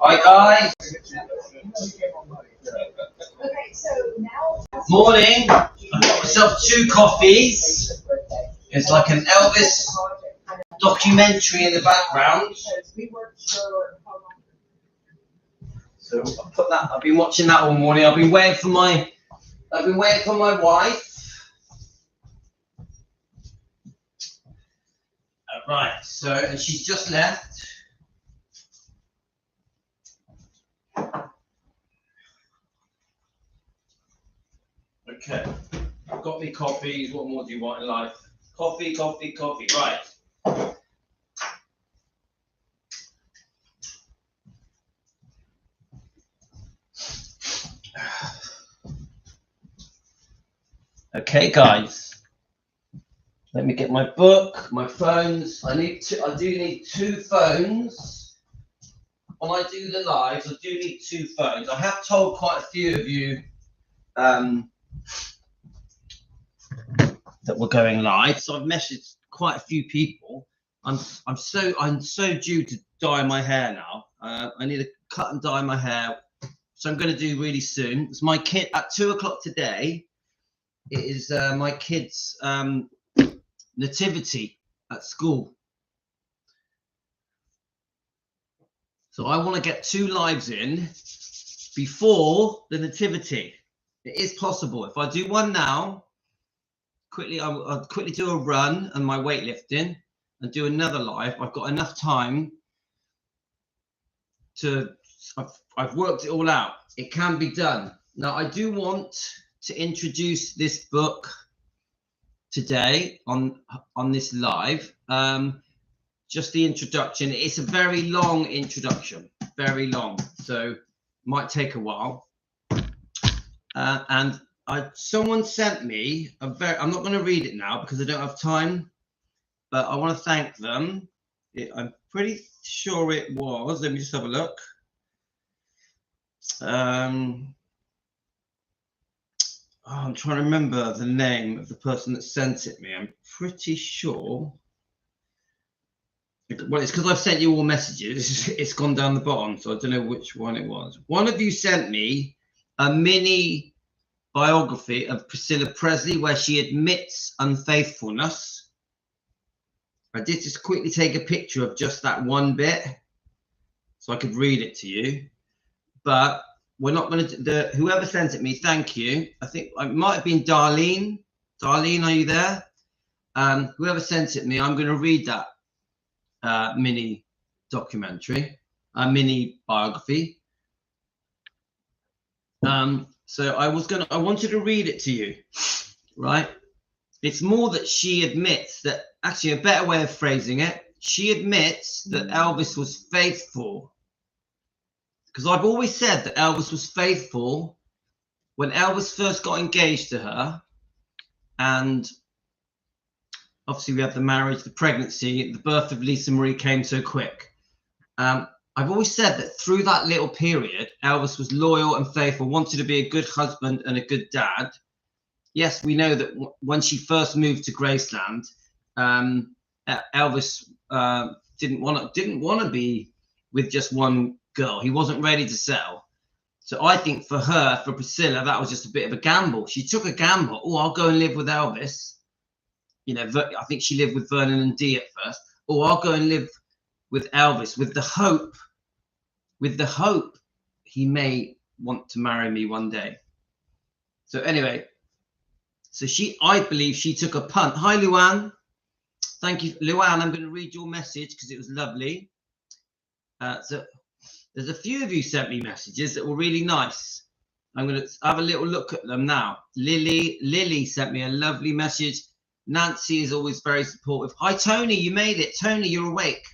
Hi guys. Morning. I've got myself 2 coffees. It's like an Elvis documentary in the background. So I'll put that. I've been watching that all morning. I've been waiting for my wife. Right. So and she's just left. Okay. I've got me coffees. What more do you want in life? Coffee, coffee, coffee. Right. Okay, guys. Let me get my book, my phones. I do need 2 phones. When I do the lives, I do need 2 phones. I have told quite a few of you that we're going live, so I've messaged quite a few people. I'm so due to dye my hair now. I need to cut and dye my hair, so I'm going to do really soon. It's my kid at 2 o'clock today. It is my kid's nativity at school, so I want to get 2 lives in before the nativity. It is possible. If I do one now, I'll quickly do a run and my weightlifting and do another live. I've got enough time to. I've worked it all out. It can be done. Now I do want to introduce this book today on this live. Just the introduction. It's a very long introduction, very long, so might take a while. And someone sent me I'm not going to read it now because I don't have time, but I want to thank them. I'm pretty sure it was. Let me just have a look. I'm trying to remember the name of the person that sent it me. I'm pretty sure. Well, it's because I've sent you all messages. It's gone down the bottom, so I don't know which one it was. One of you sent me a mini biography of Priscilla Presley where she admits unfaithfulness. I did just quickly take a picture of just that one bit so I could read it to you, but we're not going to. Whoever sent it me, thank you. I think it might have been Darlene. Darlene, are you there? Whoever sent it me, I'm going to read that mini documentary, mini biography. So I wanted to read it to you, right? It's more that she admits that, actually a better way of phrasing it, she admits that Elvis was faithful. Because I've always said that Elvis was faithful when Elvis first got engaged to her, and obviously we have the marriage, the pregnancy, the birth of Lisa Marie came so quick. I've always said that through that little period, Elvis was loyal and faithful, wanted to be a good husband and a good dad. Yes, we know that when she first moved to Graceland, Elvis didn't want to be with just one girl. He wasn't ready to settle. So I think for her, for Priscilla, that was just a bit of a gamble. She took a gamble. Oh, I'll go and live with Elvis. You know, I think she lived with Vernon and Dee at first. Oh, I'll go and live with Elvis with the hope he may want to marry me one day. So anyway, so I believe she took a punt. Hi, Luann. Thank you, Luann. I'm going to read your message because it was lovely. So there's a few of you sent me messages that were really nice. I'm going to have a little look at them now. Lily sent me a lovely message. Nancy is always very supportive. Hi, Tony. You made it. Tony, you're awake.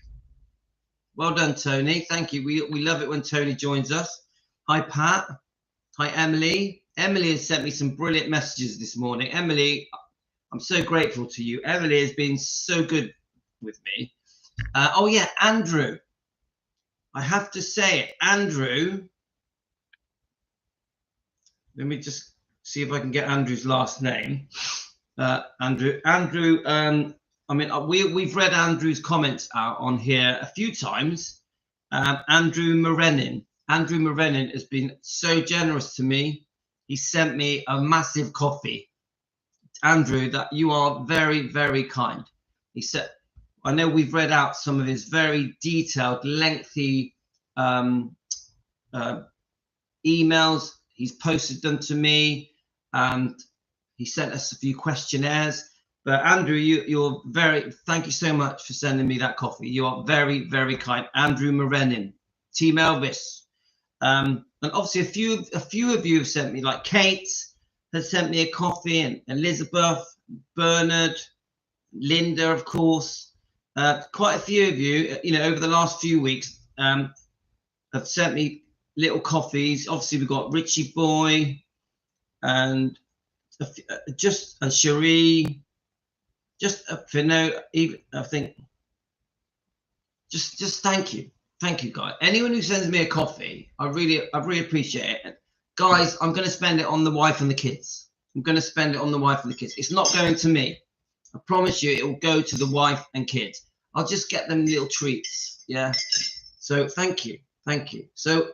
Well done, Tony. Thank you. We love it when Tony joins us. Hi, Pat. Hi, Emily. Emily has sent me some brilliant messages this morning. Emily, I'm so grateful to you. Emily has been so good with me. Oh, yeah, Andrew. I have to say it. Andrew. Let me just see if I can get Andrew's last name. Andrew I mean, we've read Andrew's comments out on here a few times. Andrew Morenin has been so generous to me. He sent me a massive coffee. Andrew, that you are very, very kind. He said, I know we've read out some of his very detailed, lengthy emails. He's posted them to me, and he sent us a few questionnaires. But Andrew, you're very, thank you so much for sending me that coffee. You are very, very kind. Andrew Morenin, Team Elvis. And obviously a few of you have sent me, like Kate has sent me a coffee, and Elizabeth, Bernard, Linda, of course. Quite a few of you, you know, over the last few weeks have sent me little coffees. Obviously we've got Richie Boy and Cherie, even I think just thank you guys. Anyone who sends me a coffee, I really appreciate it. Guys, I'm going to spend it on the wife and the kids. It's not going to me. I promise you, it will go to the wife and kids. I'll just get them little treats. Yeah. So thank you. So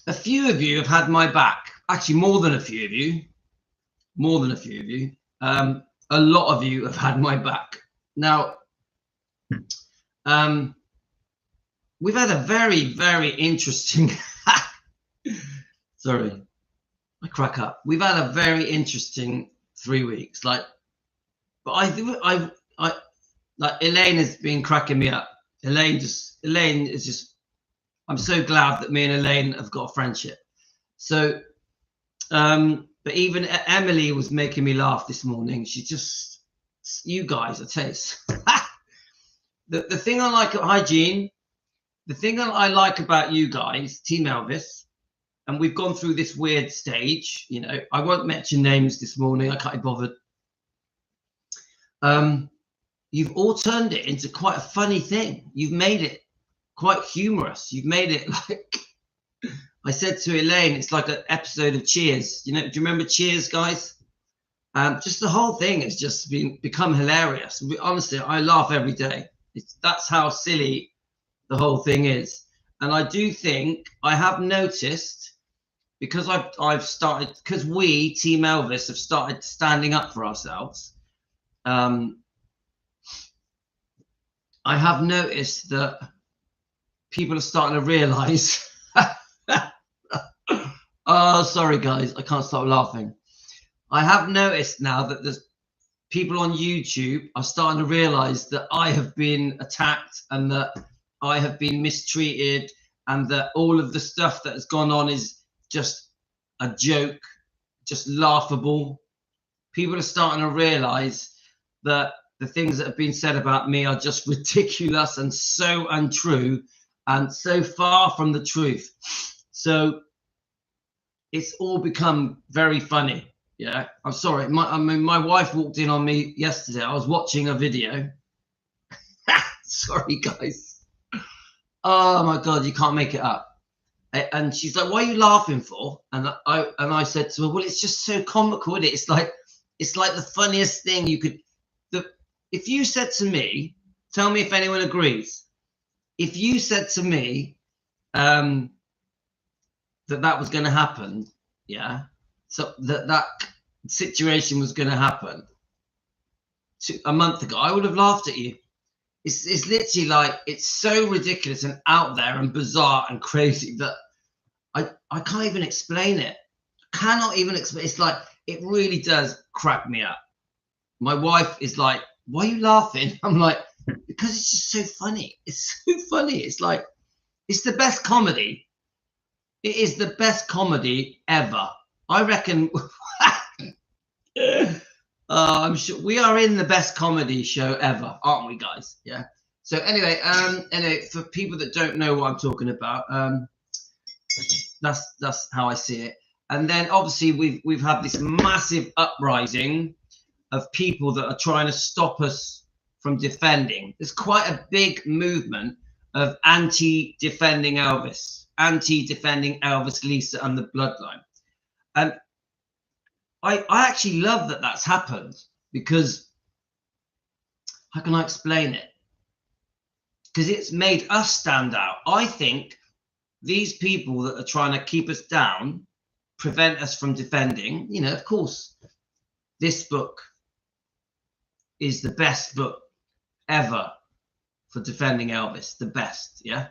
a few of you have had my back. Actually, more than a few of you. A lot of you have had my back. Now, we've had a very, very interesting. Sorry, I crack up. We've had a very interesting 3 weeks. But I like Elaine has been cracking me up. Elaine is just. I'm so glad that me and Elaine have got a friendship. So, but even Emily was making me laugh this morning. She just, you guys, I tell you, the thing I like at Hygiene, the thing that I like about you guys, Team Elvis, and we've gone through this weird stage, you know, I won't mention names this morning, I can't be bothered. You've all turned it into quite a funny thing. You've made it quite humorous. You've made it like, I said to Elaine, it's like an episode of Cheers. You know, do you remember Cheers, guys? Just the whole thing has just become hilarious. Honestly, I laugh every day. That's how silly the whole thing is. And I do think I have noticed, because I've started, because we, Team Elvis, have started standing up for ourselves. I have noticed that people are starting to realize. Oh, sorry, guys, I can't stop laughing. I have noticed now that there's people on YouTube are starting to realize that I have been attacked and that I have been mistreated, and that all of the stuff that has gone on is just a joke, just laughable. People are starting to realize that the things that have been said about me are just ridiculous and so untrue and so far from the truth. So it's all become very funny. Yeah, I'm sorry. My wife walked in on me yesterday. I was watching a video. Sorry, guys. Oh my God, you can't make it up. And she's like, "What are you laughing for?" And I said to her, "Well, it's just so comical, isn't it? It's like the funniest thing you could. If you said to me, tell me if anyone agrees. If you said to me that was going to happen, yeah, so that situation was going to happen a month ago, I would have laughed at you. It's literally like, it's so ridiculous and out there and bizarre and crazy that I can't even explain it. Cannot even explain. It's like, it really does crack me up. My wife is like, "Why are you laughing?" I'm like, "Because it's just so funny. It's so funny. It's like, it's the best comedy. It is the best comedy ever. I reckon." I'm sure we are in the best comedy show ever, aren't we, guys? Yeah. So anyway, for people that don't know what I'm talking about, that's how I see it. And then obviously we've had this massive uprising of people that are trying to stop us from defending. There's quite a big movement of anti-defending Elvis, Lisa, and the bloodline. And I actually love that that's happened. because how can I explain it? Because it's made us stand out. I think these people that are trying to keep us down, prevent us from defending, you know, of course, this book is the best book ever for defending Elvis, the best, yeah?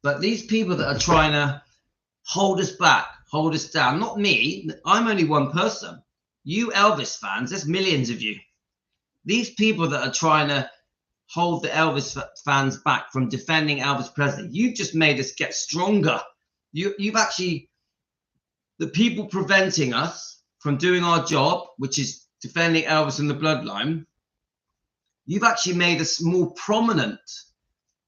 But these people that are trying to hold us back, hold us down, not me, I'm only one person. You Elvis fans, there's millions of you. These people that are trying to hold the Elvis fans back from defending Elvis Presley, you've just made us get stronger. You've actually, the people preventing us from doing our job, which is defending Elvis and the bloodline, you've actually made us more prominent.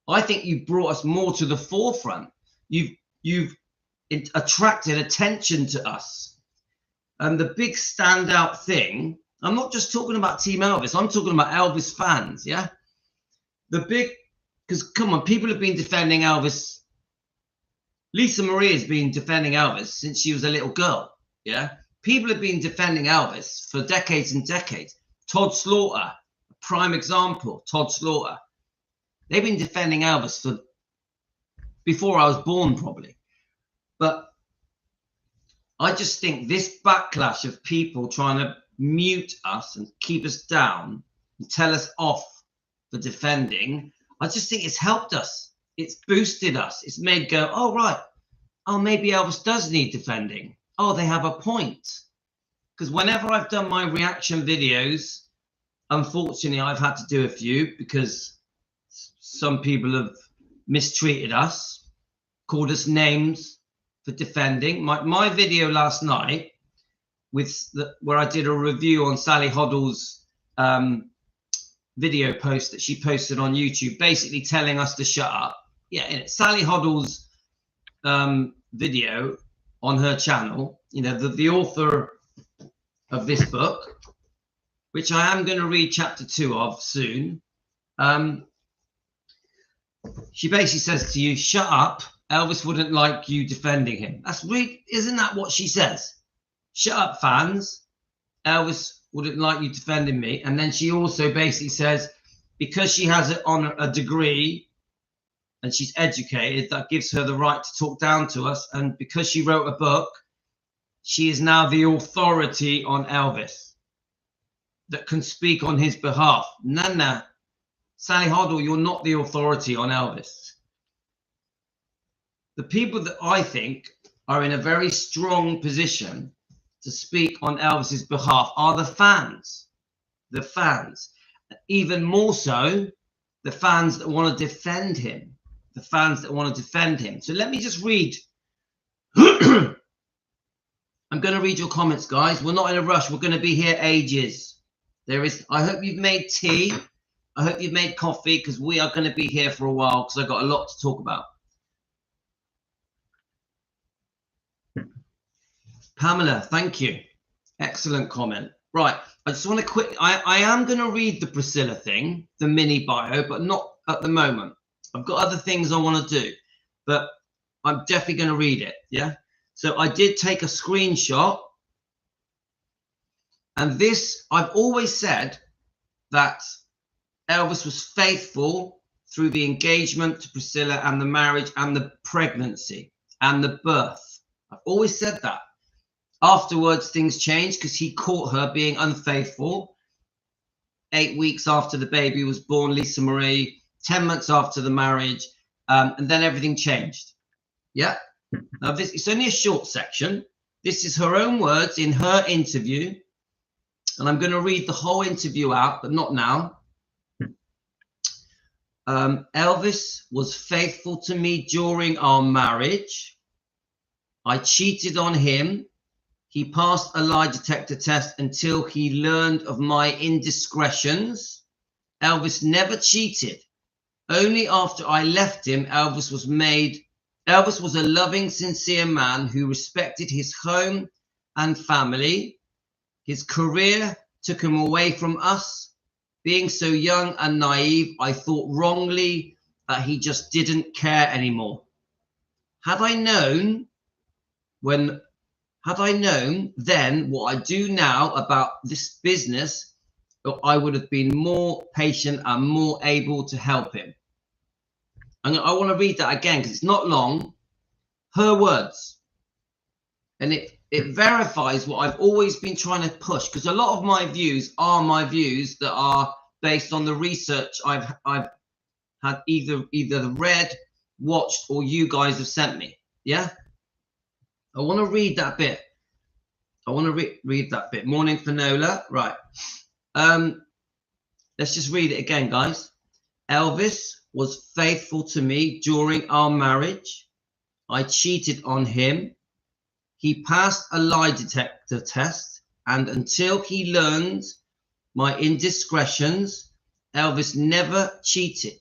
I think you brought us more to the forefront. You've attracted attention to us. And the big standout thing, I'm not just talking about Team Elvis, I'm talking about Elvis fans, yeah? The big, because come on, people have been defending Elvis. Lisa Marie has been defending Elvis since she was a little girl, yeah? People have been defending Elvis for decades and decades. Todd Slaughter, a prime example, Todd Slaughter. They've been defending Elvis for before I was born, probably. But I just think this backlash of people trying to mute us and keep us down and tell us off for defending, I just think it's helped us. It's boosted us. It's made go, oh, right. Oh, maybe Elvis does need defending. Oh, they have a point. Because whenever I've done my reaction videos, unfortunately, I've had to do a few because some people have mistreated us, called us names for defending. My video last night where I did a review on Sally Hoddle's video post that she posted on YouTube, basically telling us to shut up. Yeah, Sally Hoddle's video on her channel, you know, the author of this book, which I am going to read chapter 2 of soon. She basically says to you, shut up. Elvis wouldn't like you defending him. That's really, isn't that what she says? Shut up, fans. Elvis wouldn't like you defending me. And then she also basically says, because she has it on a degree and she's educated, that gives her the right to talk down to us. And because she wrote a book, she is now the authority on Elvis that can speak on his behalf. No. Sally Hoddle, you're not the authority on Elvis. The people that I think are in a very strong position to speak on Elvis's behalf are the fans. The fans. Even more so, the fans that want to defend him. The fans that want to defend him. So let me just read. I'm going to read your comments, guys. We're not in a rush. We're going to be here ages. I hope you've made tea. I hope you've made coffee, because we are going to be here for a while, because I've got a lot to talk about. Pamela, thank you. Excellent comment. Right. I just want to I am going to read the Priscilla thing, the mini bio, but not at the moment. I've got other things I want to do, but I'm definitely going to read it. Yeah. So I did take a screenshot. And this, I've always said that Elvis was faithful through the engagement to Priscilla and the marriage and the pregnancy and the birth. I've always said that. Afterwards, things changed because he caught her being unfaithful. 8 weeks after the baby was born, Lisa Marie, 10 months after the marriage, and then everything changed. Yeah. Now, it's only a short section. This is her own words in her interview. And I'm going to read the whole interview out, but not now. Elvis was faithful to me during our marriage. I cheated on him. He passed a lie detector test until he learned of my indiscretions. Elvis never cheated. Only after I left him, Elvis was a loving, sincere man who respected his home and family. His career took him away from us. Being so young and naive, I thought wrongly that he just didn't care anymore. Had I known then what I do now about this business, I would have been more patient and more able to help him. And I want to read that again because it's not long. Her words. And it verifies what I've always been trying to push, because a lot of my views are my views that are based on the research I've had either read, watched, or you guys have sent me. Yeah? I want to read that bit. I want to read that bit. Morning, Finola. Right. Let's just read it again, guys. Elvis was faithful to me during our marriage. I cheated on him. He passed a lie detector test, and until he learned my indiscretions, Elvis never cheated.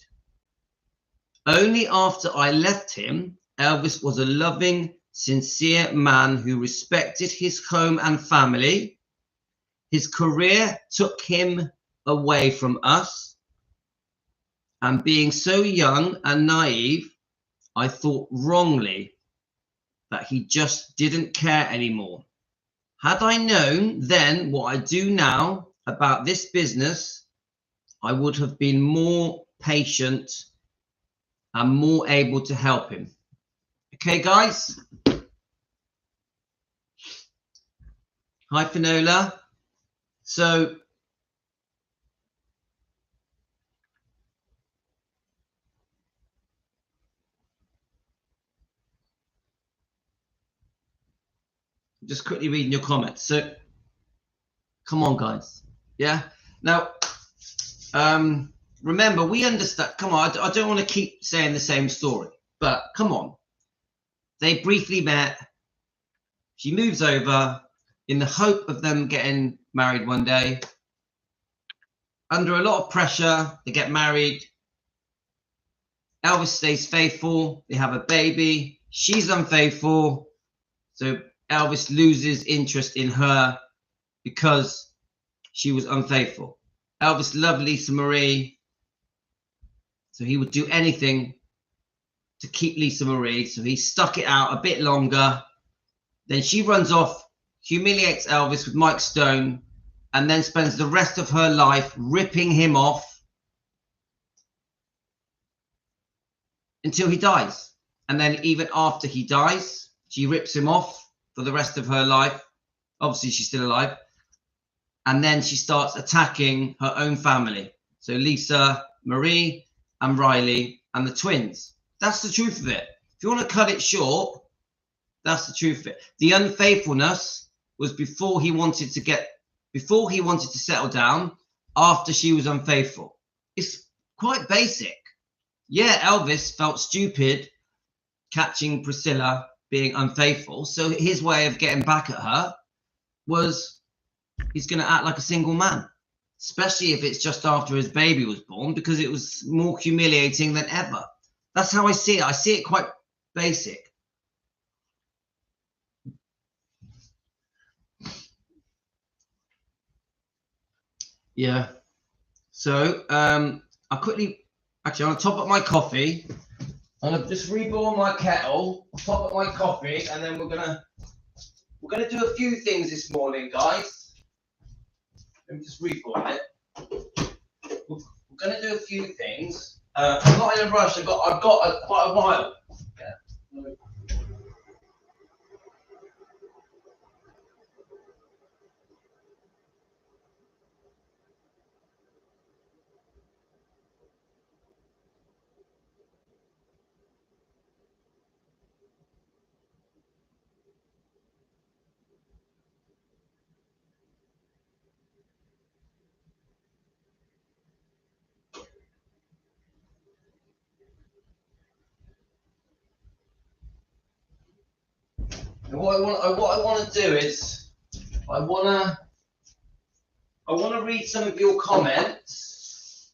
Only after I left him, Elvis was a loving, sincere man who respected his home and family. His career took him away from us, and being so young and naive, I thought wrongly that he just didn't care anymore. Had I known then what I do now about this business, I would have been more patient and more able to help him. Okay, guys? Hi, Finola. So, just quickly reading your comments. So, come on, guys. Yeah. Now, remember, we understand. Come on, I don't want to keep saying the same story, but come on. They briefly met. She moves over in the hope of them getting married one day. Under a lot of pressure, they get married. Elvis stays faithful. They have a baby. She's unfaithful. So Elvis loses interest in her because she was unfaithful. Elvis loved Lisa Marie, so he would do anything to keep Lisa Marie. So he stuck it out a bit longer. Then she runs off, humiliates Elvis with Mike Stone, and then spends the rest of her life ripping him off until he dies. And then even after he dies, she rips him off for the rest of her life. Obviously, she's still alive. And then she starts attacking her own family. So Lisa Marie and Riley and the twins. That's the truth of it. If you want to cut it short, that's the truth of it. The unfaithfulness was before he wanted to settle down, after she was unfaithful. It's quite basic. Yeah, Elvis felt stupid catching Priscilla being unfaithful. So his way of getting back at her was he's going to act like a single man, especially if it's just after his baby was born, because it was more humiliating than ever. That's how I see it. I see it quite basic. Yeah. So I'll quickly, actually, I'm going to top up my coffee. I'm going to just reboil my kettle, top up my coffee, and then we're gonna do a few things this morning, guys. Let me just reboil it. We're gonna do a few things. I'm not in a rush. I've got quite a while. Yeah. And what I want to do is I want to read some of your comments.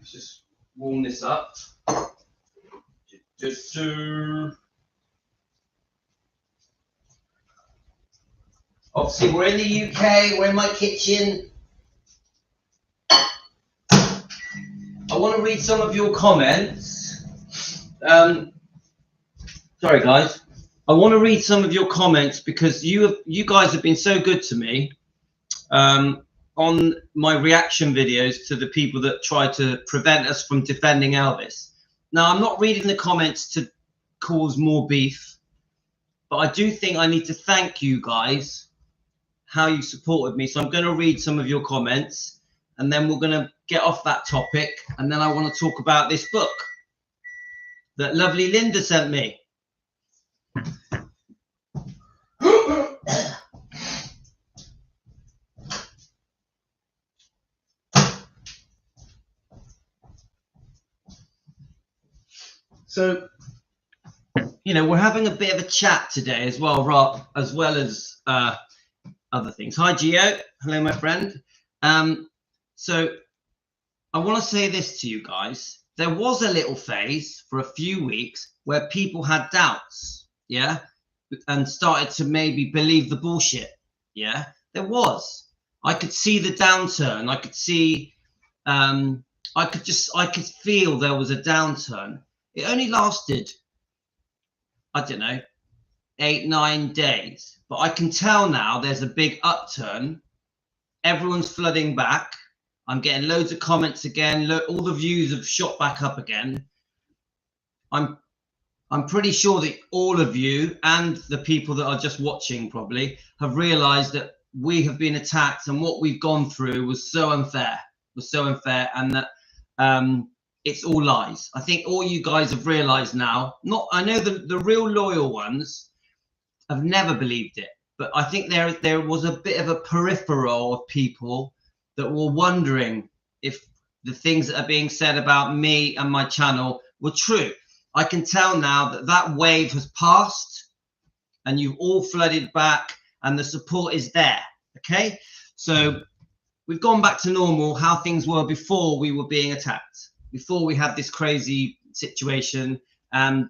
Let's just warm this up. Obviously, we're in the UK. We're in my kitchen. I want to read some of your comments. Sorry, guys. I want to read some of your comments because you guys have been so good to me. on my reaction videos to the people that try to prevent us from defending Elvis. Now, I'm not reading the comments to cause more beef, but I do think I need to thank you guys how you supported me. So I'm going to read some of your comments, and then we're going to get off that topic, and then I want to talk about this book that lovely Linda sent me. So, you know, we're having a bit of a chat today as well, Rob, as well as other things. Hi, Gio. Hello, my friend. So I want to say this to you guys. There was a little phase for a few weeks where people had doubts, yeah, and started to maybe believe the bullshit, yeah. There was. I could see the downturn. I could see, I could feel there was a downturn. It only lasted, I don't know, 8-9 days. But I can tell now there's a big upturn. Everyone's flooding back. I'm getting loads of comments again. Look, all the views have shot back up again. I'm pretty sure that all of you and the people that are just watching probably have realized that we have been attacked, and what we've gone through was so unfair. And that it's all lies. I think all you guys have realized now. I know the real loyal ones have never believed it, but I think there was a bit of a peripheral of people that were wondering if the things that are being said about me and my channel were true. I can tell now that that wave has passed, and you've all flooded back, and the support is there. Okay, so we've gone back to normal, how things were before we were being attacked, before we had this crazy situation, and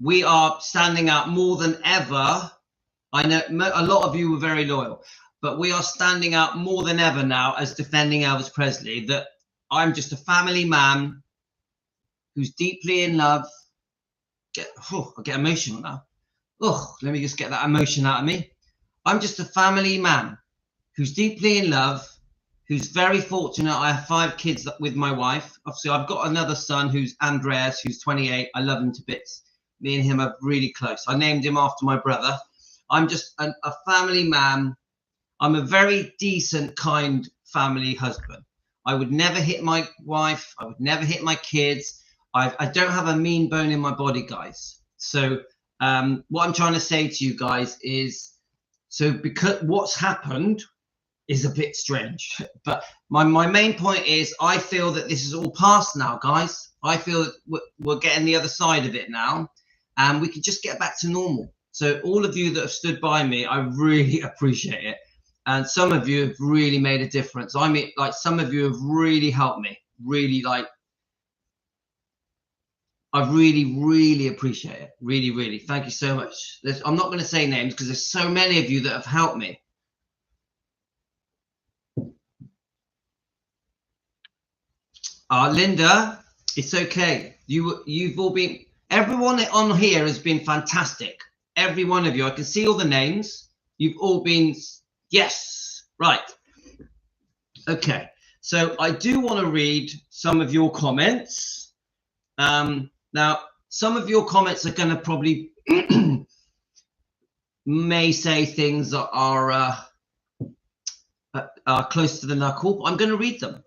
we are standing out more than ever. I know a lot of you were very loyal, but we are standing out more than ever now as defending Elvis Presley, that I'm just a family man who's deeply in love. I get emotional now. Let me just get that emotion out of me. I'm just a family man who's deeply in love, who's very fortunate. I have 5 kids with my wife. Obviously, I've got another son who's Andreas, who's 28. I love him to bits. Me and him are really close. I named him after my brother. I'm just a family man. I'm a very decent, kind family husband. I would never hit my wife. I would never hit my kids. I don't have a mean bone in my body, guys. So what I'm trying to say to you guys is, so because what's happened is a bit strange, but my main point is I feel that this is all past now, guys. I feel that we're getting the other side of it now, and we can just get back to normal. So all of you that have stood by me, I really appreciate it. And some of you have really made a difference. I mean, like, some of you have really helped me. Really, like, I really, really appreciate it. Really, really. Thank you so much. I'm not going to say names because there's so many of you that have helped me. Linda, it's okay. You've all been, everyone on here has been fantastic. Every one of you. I can see all the names. You've all been, yes, right. Okay. So I do want to read some of your comments. Now, some of your comments are going to probably may say things that are close to the knuckle, but I'm going to read them.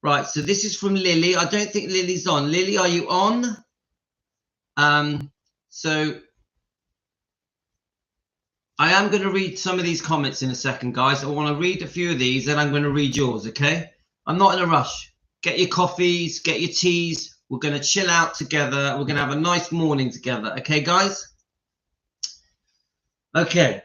Right, so this is from Lily. I don't think Lily's on. Lily, are you on? So I am going to read some of these comments in a second, guys. I want to read a few of these, and I'm going to read yours, okay? I'm not in a rush. Get your coffees, get your teas. We're going to chill out together. We're going to have a nice morning together. Okay, guys? Okay.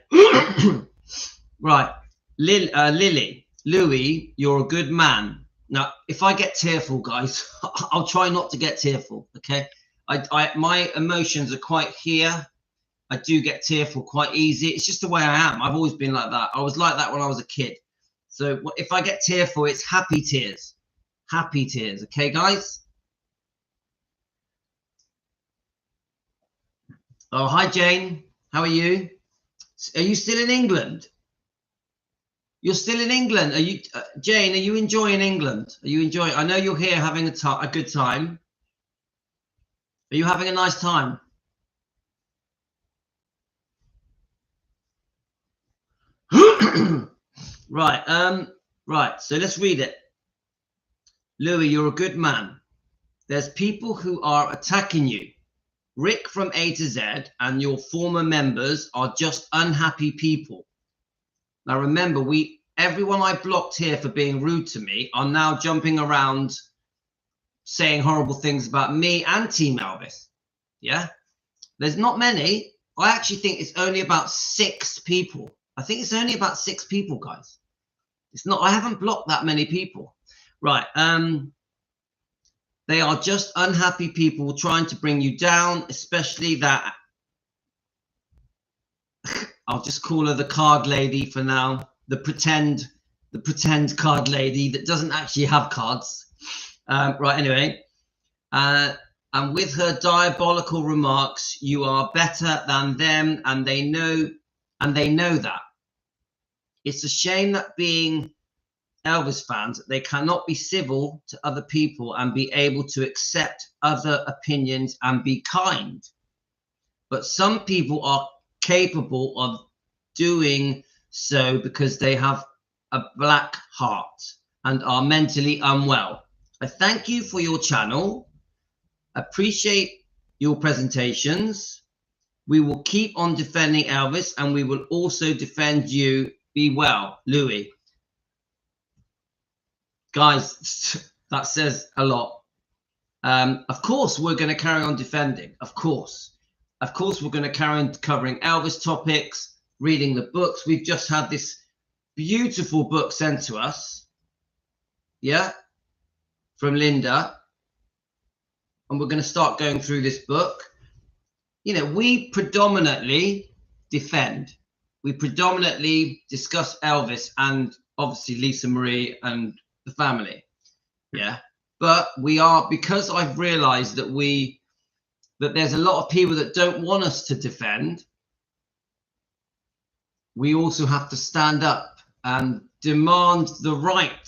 Right. Lily, Louis, you're a good man. Now, if I get tearful, guys, I'll try not to get tearful, okay? My emotions are quite here. I do get tearful quite easy. It's just the way I am. I've always been like that. I was like that when I was a kid. So if I get tearful, it's happy tears. Happy tears. Okay, guys? Oh, hi, Jane. How are you? Are you still in England? You're still in England. Are you, Jane? Are you enjoying England? Are you enjoying? I know you're here having a good time. Are you having a nice time? Right. Right. So let's read it. Louis, you're a good man. There's people who are attacking you. Rick from A to Z and your former members are just unhappy people. Now remember, everyone I blocked here for being rude to me are now jumping around saying horrible things about me and Team Elvis. Yeah, there's not many. I actually think it's only about 6 people. I think it's only about 6 people, guys. It's not. I haven't blocked that many people. Right. They are just unhappy people trying to bring you down, especially that. I'll just call her the card lady for now. The pretend card lady that doesn't actually have cards. Right. Anyway, and with her diabolical remarks, you are better than them, and they know that. It's a shame that being Elvis fans, they cannot be civil to other people and be able to accept other opinions and be kind. But some people are capable of doing so because they have a black heart and are mentally unwell. I thank you for your channel. Appreciate your presentations. We will keep on defending Elvis, and we will also defend you. Be well, Louis. Guys, that says a lot. Of course, we're going to carry on defending. Of course, we're going to carry on covering Elvis topics, reading the books. We've just had this beautiful book sent to us. Yeah, from Linda. And we're going to start going through this book. You know, we predominantly defend. We predominantly discuss Elvis and obviously Lisa Marie and the family. Yeah. But we are, because I've realized that there's a lot of people that don't want us to defend. We also have to stand up and demand the right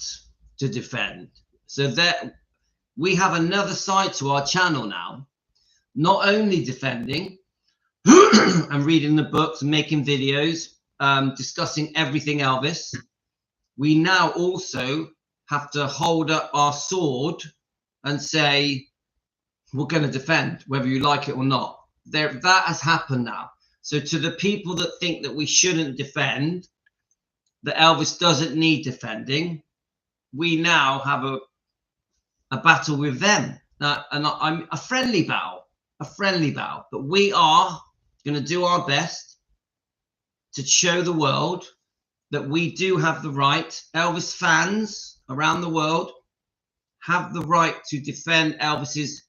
to defend. So that we have another side to our channel now, not only defending and reading the books and making videos, discussing everything Elvis. We now also have to hold up our sword and say, we're going to defend, whether you like it or not. That has happened now. So to the people that think that we shouldn't defend, that Elvis doesn't need defending, we now have a battle with them. And I'm a friendly battle, but we are going to do our best to show the world that we do have the right. Elvis fans around the world have the right to defend Elvis's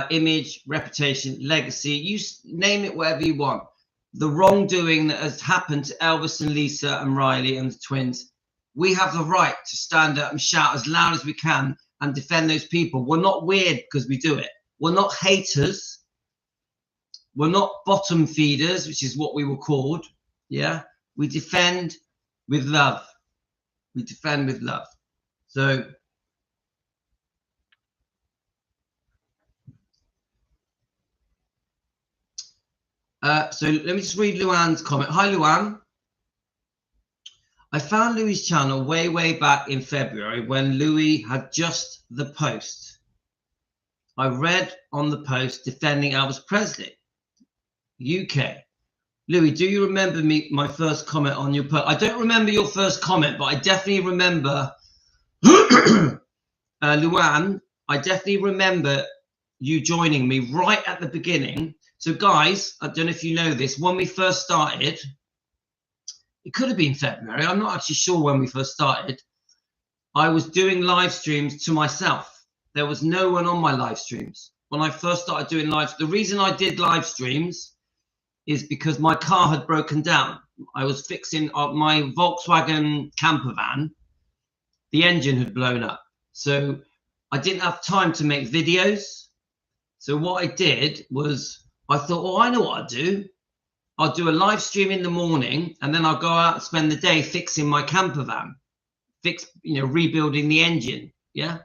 image, reputation, legacy. You name it, whatever you want. The wrongdoing that has happened to Elvis and Lisa and Riley and the twins, we have the right to stand up and shout as loud as we can and defend those people. We're not weird because we do it. We're not haters. We're not bottom feeders, which is what we were called. Yeah. We defend with love. We defend with love. So let me just read Luann's comment. Hi, Luann. I found Louis's channel way back in February when Louis had just the post. I read on the post defending Elvis Presley, UK. Louis, do you remember my first comment on your post? I don't remember your first comment, but I definitely remember, Luann, I definitely remember you joining me right at the beginning. So guys, I don't know if you know this, when we first started, it could have been February. I'm not actually sure when we first started. I was doing live streams to myself. There was no one on my live streams. When I first started doing the reason I did live streams is because my car had broken down. I was fixing my Volkswagen camper van. The engine had blown up. So I didn't have time to make videos. So what I did was I thought, oh, I know what I'd do. I'll do a live stream in the morning, and then I'll go out and spend the day fixing my camper van, rebuilding the engine. Yeah.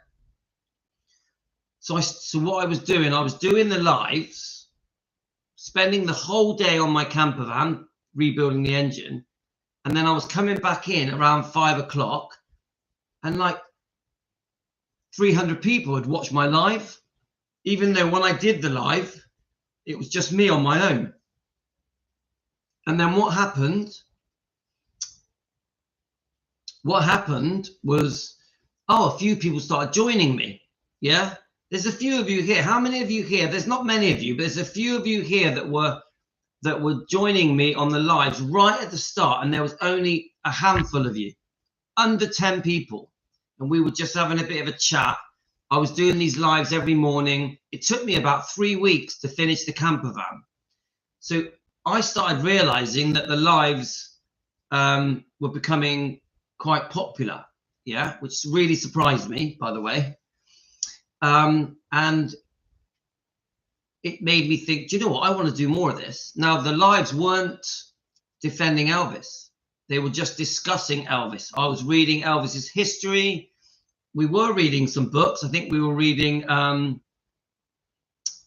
So what I was doing the lives, spending the whole day on my camper van, rebuilding the engine. And then I was coming back in around 5 o'clock, and like 300 people had watched my live, even though when I did the live, it was just me on my own. And then what happened? What happened was, a few people started joining me. Yeah. There's a few of you here. How many of you here? There's not many of you, but there's a few of you here that were joining me on the lives right at the start, and there was only a handful of you, under 10 people, and we were just having a bit of a chat. I was doing these lives every morning. It took me about 3 weeks to finish the camper van. So I started realizing that the lives were becoming quite popular, yeah, which really surprised me, by the way. And it made me think, do you know what? I want to do more of this. Now, the lives weren't defending Elvis. They were just discussing Elvis. I was reading Elvis's history. We were reading some books. I think we were reading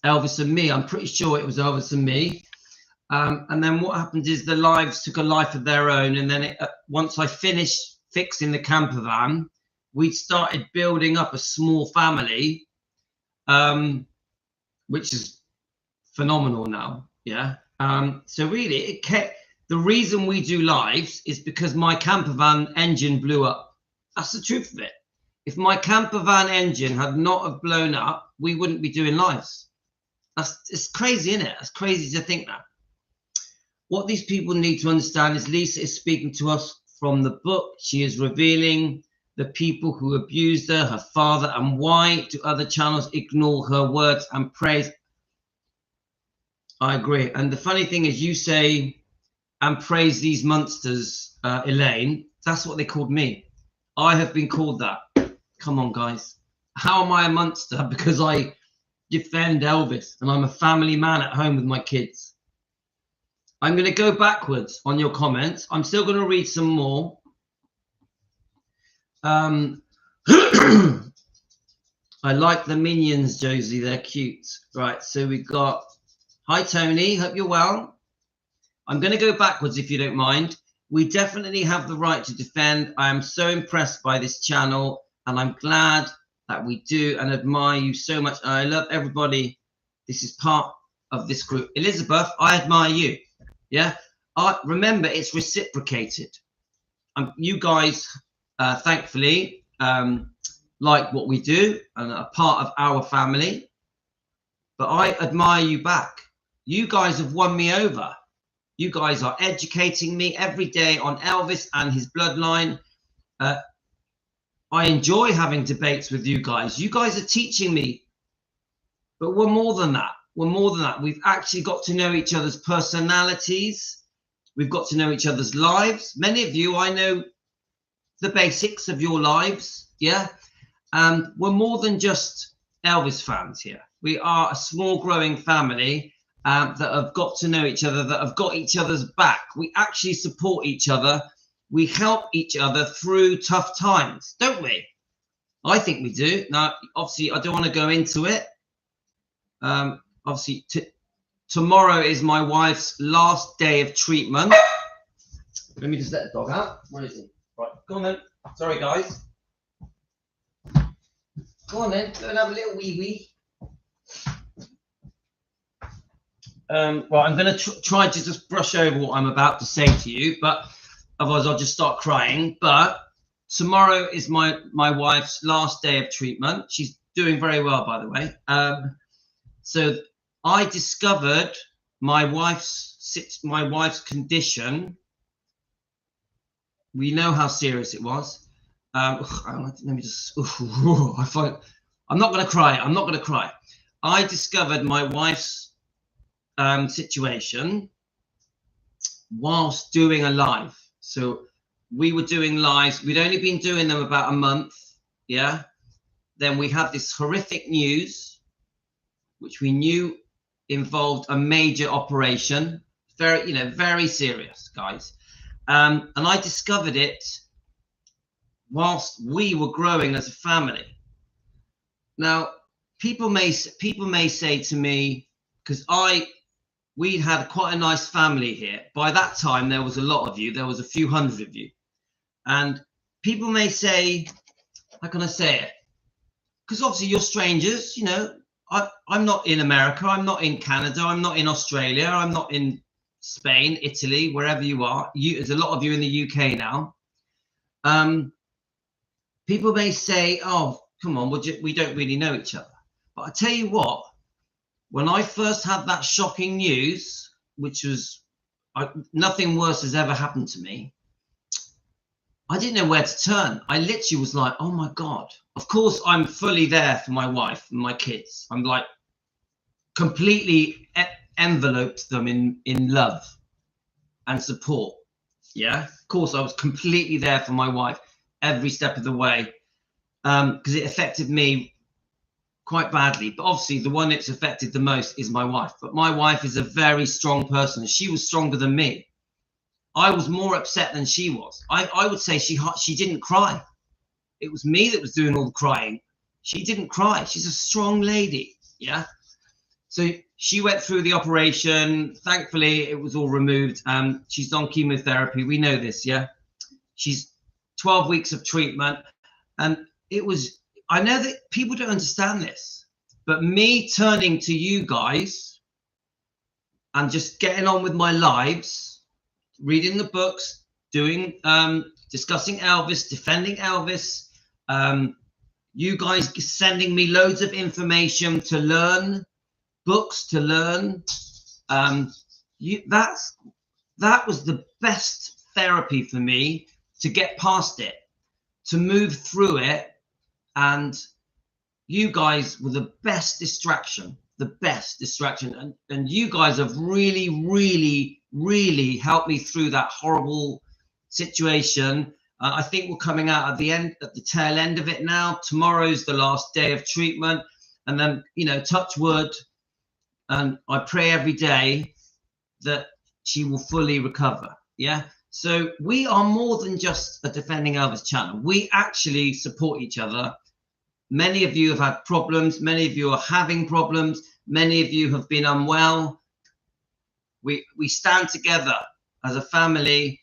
Elvis and Me. I'm pretty sure it was Elvis and Me. And then what happened is the lives took a life of their own. And then once I finished fixing the camper van, we started building up a small family, which is phenomenal now. Yeah. So really, the reason we do lives is because my camper van engine blew up. That's the truth of it. If my camper van engine had not have blown up, we wouldn't be doing lives. It's crazy, isn't it? It's crazy to think that. What these people need to understand is Lisa is speaking to us from the book. She is revealing the people who abused her, her father, and why do other channels ignore her words and praise. I agree. And the funny thing is, you say and praise these monsters, Elaine. That's what they called me. I have been called that. Come on, guys. How am I a monster? Because I defend Elvis and I'm a family man at home with my kids. I'm going to go backwards on your comments. I'm still going to read some more. I like the minions, Josie. They're cute. Right, so we got, hi, Tony. Hope you're well. I'm going to go backwards if you don't mind. We definitely have the right to defend. I am so impressed by this channel, and I'm glad that we do and admire you so much. And I love everybody. This is part of this group. Elizabeth, I admire you. Yeah. Remember, it's reciprocated. You guys, thankfully, like what we do and are part of our family. But I admire you back. You guys have won me over. You guys are educating me every day on Elvis and his bloodline. I enjoy having debates with you guys. You guys are teaching me. But we're more than that. We're more than that. We've actually got to know each other's personalities. We've got to know each other's lives. Many of you, I know the basics of your lives. Yeah. And we're more than just Elvis fans here. We are a small growing family that have got to know each other, that have got each other's back. We actually support each other. We help each other through tough times, don't we? I think we do. Now, obviously, I don't want to go into it. Obviously, tomorrow is my wife's last day of treatment. Let me just let the dog out. Where is he? Right, go on then. Sorry, guys. Go on then. Go and have a little wee-wee. Right, I'm going to try to just brush over what I'm about to say to you, but otherwise I'll just start crying. But tomorrow is my wife's last day of treatment. She's doing very well, by the way. So I discovered my wife's condition. We know how serious it was. Let me just. I'm not going to cry. I'm not going to cry. I discovered my wife's situation whilst doing a live. So we were doing lives. We'd only been doing them about a month. Yeah. Then we had this horrific news, which we knew involved a major operation. very, very serious, guys. And I discovered it whilst we were growing as a family. Now, people may say to me, because we'd had quite a nice family here. By that time, there was a lot of you. There was a few hundred of you. And people may say, how can I say it? Because obviously you're strangers, I'm not in America. I'm not in Canada. I'm not in Australia. I'm not in Spain, Italy, wherever you are. There's a lot of you in the UK now. People may say, oh, come on, we don't really know each other. But I tell you what, when I first had that shocking news, which was nothing worse has ever happened to me, I didn't know where to turn. I literally was like, oh my God. Of course, I'm fully there for my wife and my kids. I'm like completely enveloped them in love and support. Yeah, of course, I was completely there for my wife every step of the way, because it affected me quite badly. But obviously the one it's affected the most is my wife. But my wife is a very strong person. She was stronger than me. I was more upset than she was. I would say she didn't cry. It was me that was doing all the crying. She didn't cry. She's a strong lady. Yeah. So she went through the operation. Thankfully, it was all removed. She's on chemotherapy. We know this. Yeah. She's 12 weeks of treatment. And it was, I know that people don't understand this, but me turning to you guys and just getting on with my lives, reading the books, doing, discussing Elvis, defending Elvis, you guys sending me loads of information to learn, books to learn. That was the best therapy for me to get past it, to move through it. And you guys were the best distraction, and you guys have really, really, really helped me through that horrible situation. I think we're coming out at the tail end of it now. Tomorrow's the last day of treatment, and then, touch wood, and I pray every day that she will fully recover. Yeah. So we are more than just a Defending Elvis channel. We actually support each other. Many of you have had problems. Many of you are having problems. Many of you have been unwell. We stand together as a family,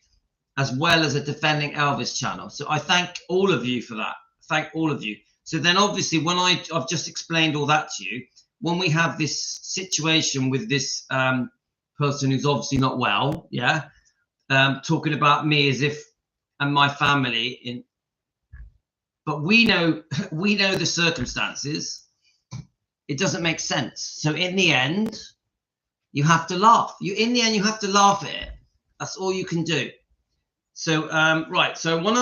as well as a Defending Elvis channel. So I thank all of you for that. Thank all of you. So then obviously when I've just explained all that to you, when we have this situation with this person who's obviously not well, yeah, talking about me as if, and my family, but we know the circumstances. It doesn't make sense. So in the end, you have to laugh. In the end, you have to laugh at it. That's all you can do. So right. So I want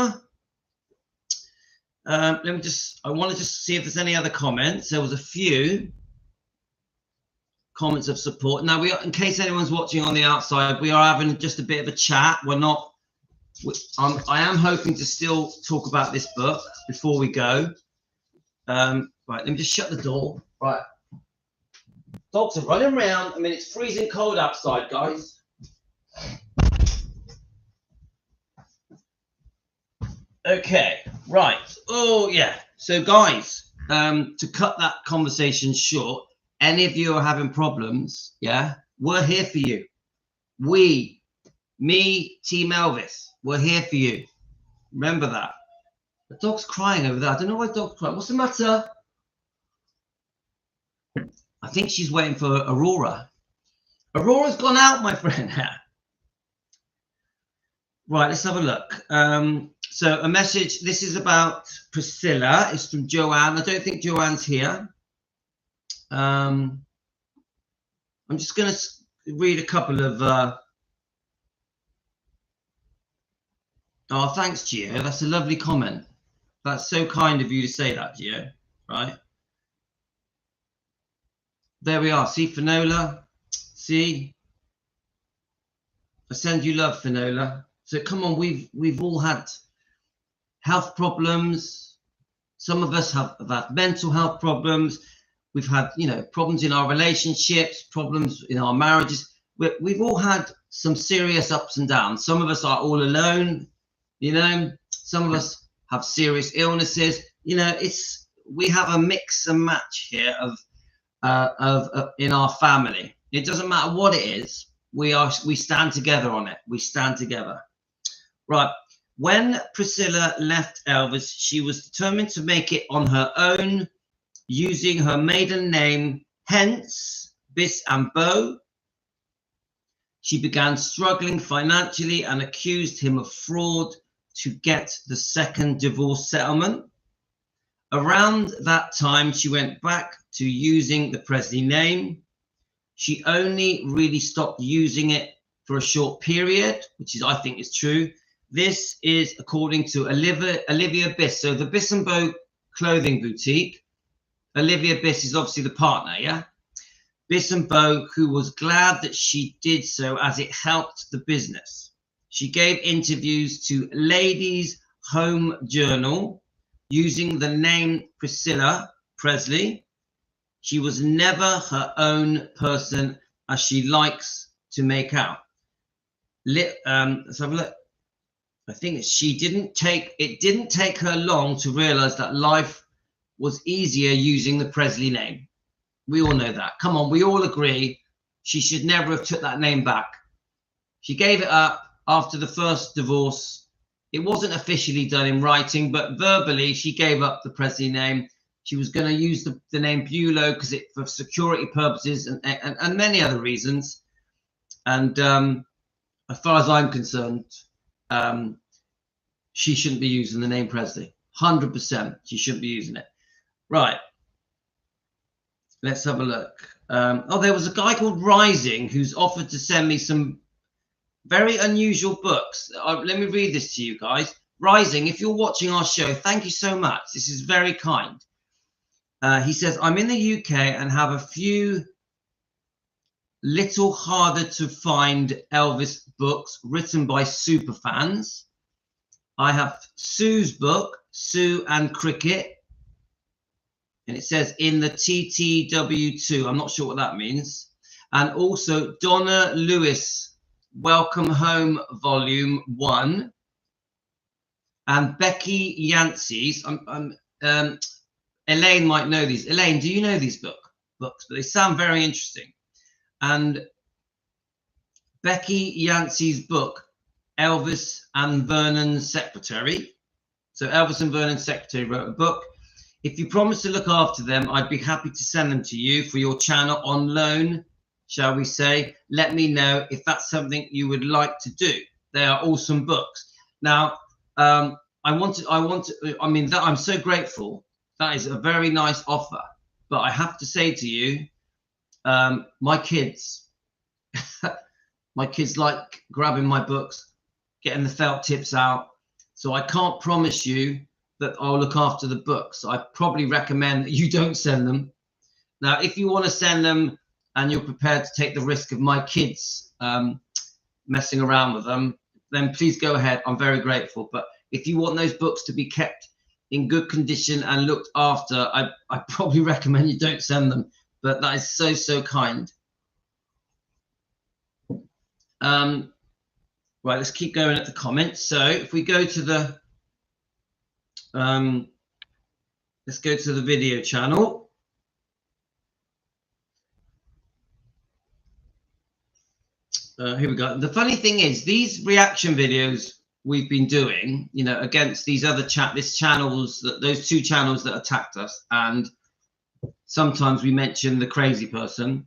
to just see if there's any other comments. There was a few comments of support. Now, in case anyone's watching on the outside, we are having just a bit of a chat. We're not. I am hoping to still talk about this book before we go. Right, let me just shut the door. Right, dogs are running around. I mean, it's freezing cold outside, guys. Okay, right. Oh yeah. So guys, to cut that conversation short, any of you are having problems, yeah, we're here for you. Me, Team Elvis, we're here for you. Remember that. The dog's crying over there. I don't know why the dog's crying. What's the matter? I think she's waiting for Aurora. Aurora's gone out, my friend. Right, let's have a look. So a message. This is about Priscilla. It's from Joanne. I don't think Joanne's here. I'm just going to read a couple of... Oh, thanks, Gio. That's a lovely comment. That's so kind of you to say that, Gio. Right. There we are. See, Finola. See? I send you love, Finola. So come on, we've all had health problems. Some of us have had mental health problems. We've had, problems in our relationships, problems in our marriages. We've all had some serious ups and downs. Some of us are all alone, you know, some of us have serious illnesses, you know. We have a mix and match here of in our family. It doesn't matter what it is, we stand together on it. We stand together. Right. When Priscilla left Elvis, she was determined to make it on her own, using her maiden name, hence Bis and Bo. She began struggling financially and accused him of fraud to get the second divorce settlement. Around that time, she went back to using the Presley name. She only really stopped using it for a short period, which is, I think, is true. This is according to Olivia Biss. So the Bis and Bo clothing boutique. Olivia Biss is obviously the partner, yeah? Bis and Bo, who was glad that she did so as it helped the business. She gave interviews to Ladies' Home Journal using the name Priscilla Presley. She was never her own person, as she likes to make out. Let's have a look. I think it didn't take her long to realize that life was easier using the Presley name. We all know that. Come on, we all agree she should never have took that name back. She gave it up after the first divorce. It wasn't officially done in writing, but verbally she gave up the Presley name. She was going to use the name Bulow because for security purposes and many other reasons. And as far as I'm concerned, she shouldn't be using the name Presley. 100%, she shouldn't be using it. Right. Let's have a look. Oh, there was a guy called Rising who's offered to send me some very unusual books. Let me read this to you guys. Rising, if you're watching our show, thank you so much. This is very kind. He says, I'm in the UK and have a few little harder to find Elvis books written by super fans. I have Sue's book, Sue and Cricket. And it says in the TTW2. I'm not sure what that means. And also Donna Lewis, Welcome Home, Volume 1. And Becky Yancey's. Elaine might know these. Elaine, do you know these books? But they sound very interesting. And Becky Yancey's book, Elvis and Vernon's Secretary. So Elvis and Vernon's Secretary wrote a book. If you promise to look after them, I'd be happy to send them to you for your channel on loan, shall we say. Let me know if that's something you would like to do. They are awesome books. Now, I'm so grateful. That is a very nice offer. But I have to say to you, my kids like grabbing my books, getting the felt tips out. So I can't promise you that I'll look after the books. So I probably recommend that you don't send them. Now, if you want to send them and you're prepared to take the risk of my kids messing around with them, then please go ahead. I'm very grateful. But if you want those books to be kept in good condition and looked after, I probably recommend you don't send them. But that is so, so kind. Right, let's keep going at the comments. So if we go to the let's go to the video channel. Here we go. The funny thing is, these reaction videos we've been doing, you know, against these other those two channels that attacked us, and sometimes we mention the crazy person.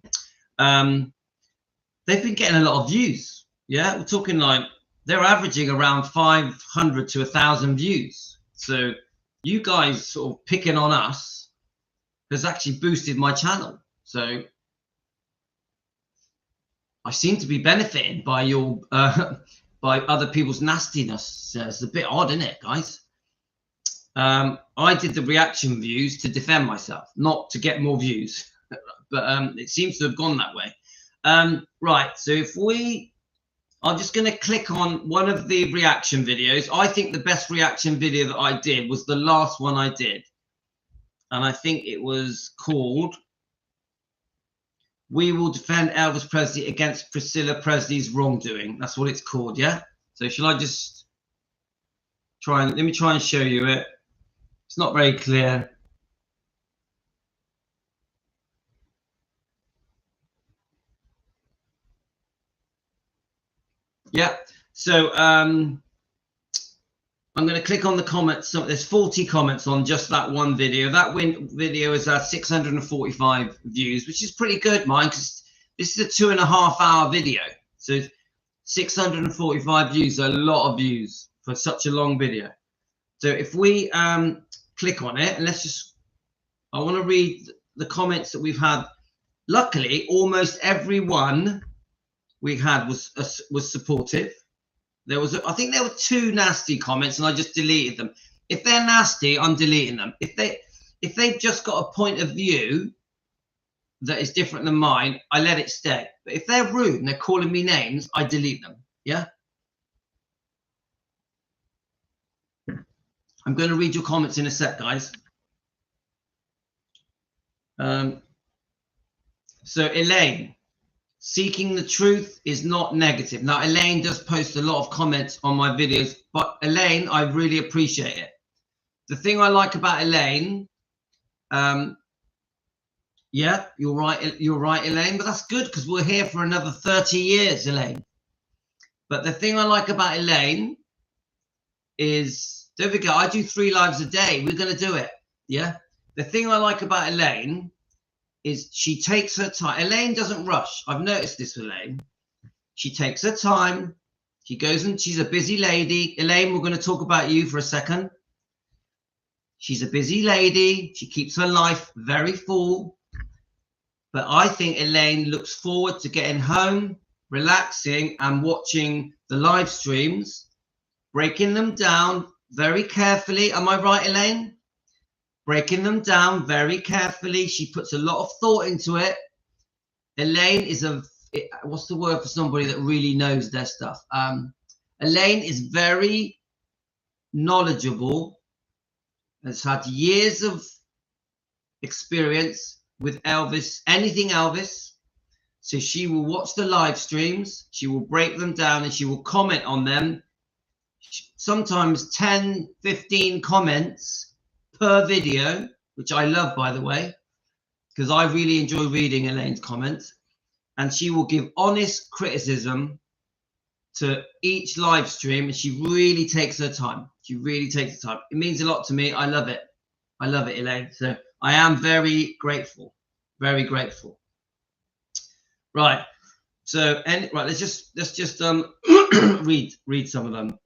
They've been getting a lot of views. Yeah, we're talking like they're averaging around 500 to 1,000 views. So you guys sort of picking on us has actually boosted my channel. So I seem to be benefiting by your by other people's nastiness. So it's a bit odd, isn't it, guys? I did the reaction views to defend myself, not to get more views, but it seems to have gone that way. Right, so I'm just going to click on one of the reaction videos. I think the best reaction video that I did was the last one I did. And I think it was called We will defend Elvis Presley against Priscilla Presley's wrongdoing. That's what it's called, yeah? So shall I just let me try and show you it. It's not very clear. Yeah, so I'm going to click on the comments. So there's 40 comments on just that one video. That video is 645 views, which is pretty good, mine, because this is a 2.5-hour video. So 645 views, a lot of views for such a long video. So if we click on it, and let's just, I want to read the comments that we've had. Luckily, almost everyone we had was supportive. There was, I think there were 2 nasty comments, and I just deleted them. If they're nasty, I'm deleting them. If they've just got a point of view that is different than mine, I let it stay. But if they're rude and they're calling me names, I delete them. Yeah. I'm going to read your comments in a sec, guys. So Elaine, seeking the truth is not negative. Now, Elaine does post a lot of comments on my videos, but Elaine, I really appreciate it. The thing I like about Elaine, yeah, you're right, Elaine, but that's good because we're here for another 30 years, Elaine. But the thing I like about Elaine is, don't forget, I do 3 lives a day. We're going to do it, yeah? The thing I like about Elaine is she takes her time. Elaine doesn't rush. I've noticed this with Elaine. She takes her time. She goes, and she's a busy lady. Elaine, we're going to talk about you for a second. She's a busy lady. She keeps her life very full. But I think Elaine looks forward to getting home, relaxing, and watching the live streams, breaking them down very carefully. Am I right, Elaine? Breaking them down very carefully. She puts a lot of thought into it. Elaine is what's the word for somebody that really knows their stuff? Elaine is very knowledgeable, has had years of experience with Elvis, anything Elvis. So she will watch the live streams, she will break them down, and she will comment on them. Sometimes 10, 15 comments per video, which I love, by the way, because I really enjoy reading Elaine's comments. And she will give honest criticism to each live stream, and she really takes her time. She really takes her time. It means a lot to me. I love it. I love it, Elaine. So I am very grateful. Very grateful. Right. So, right, let's just read some of them.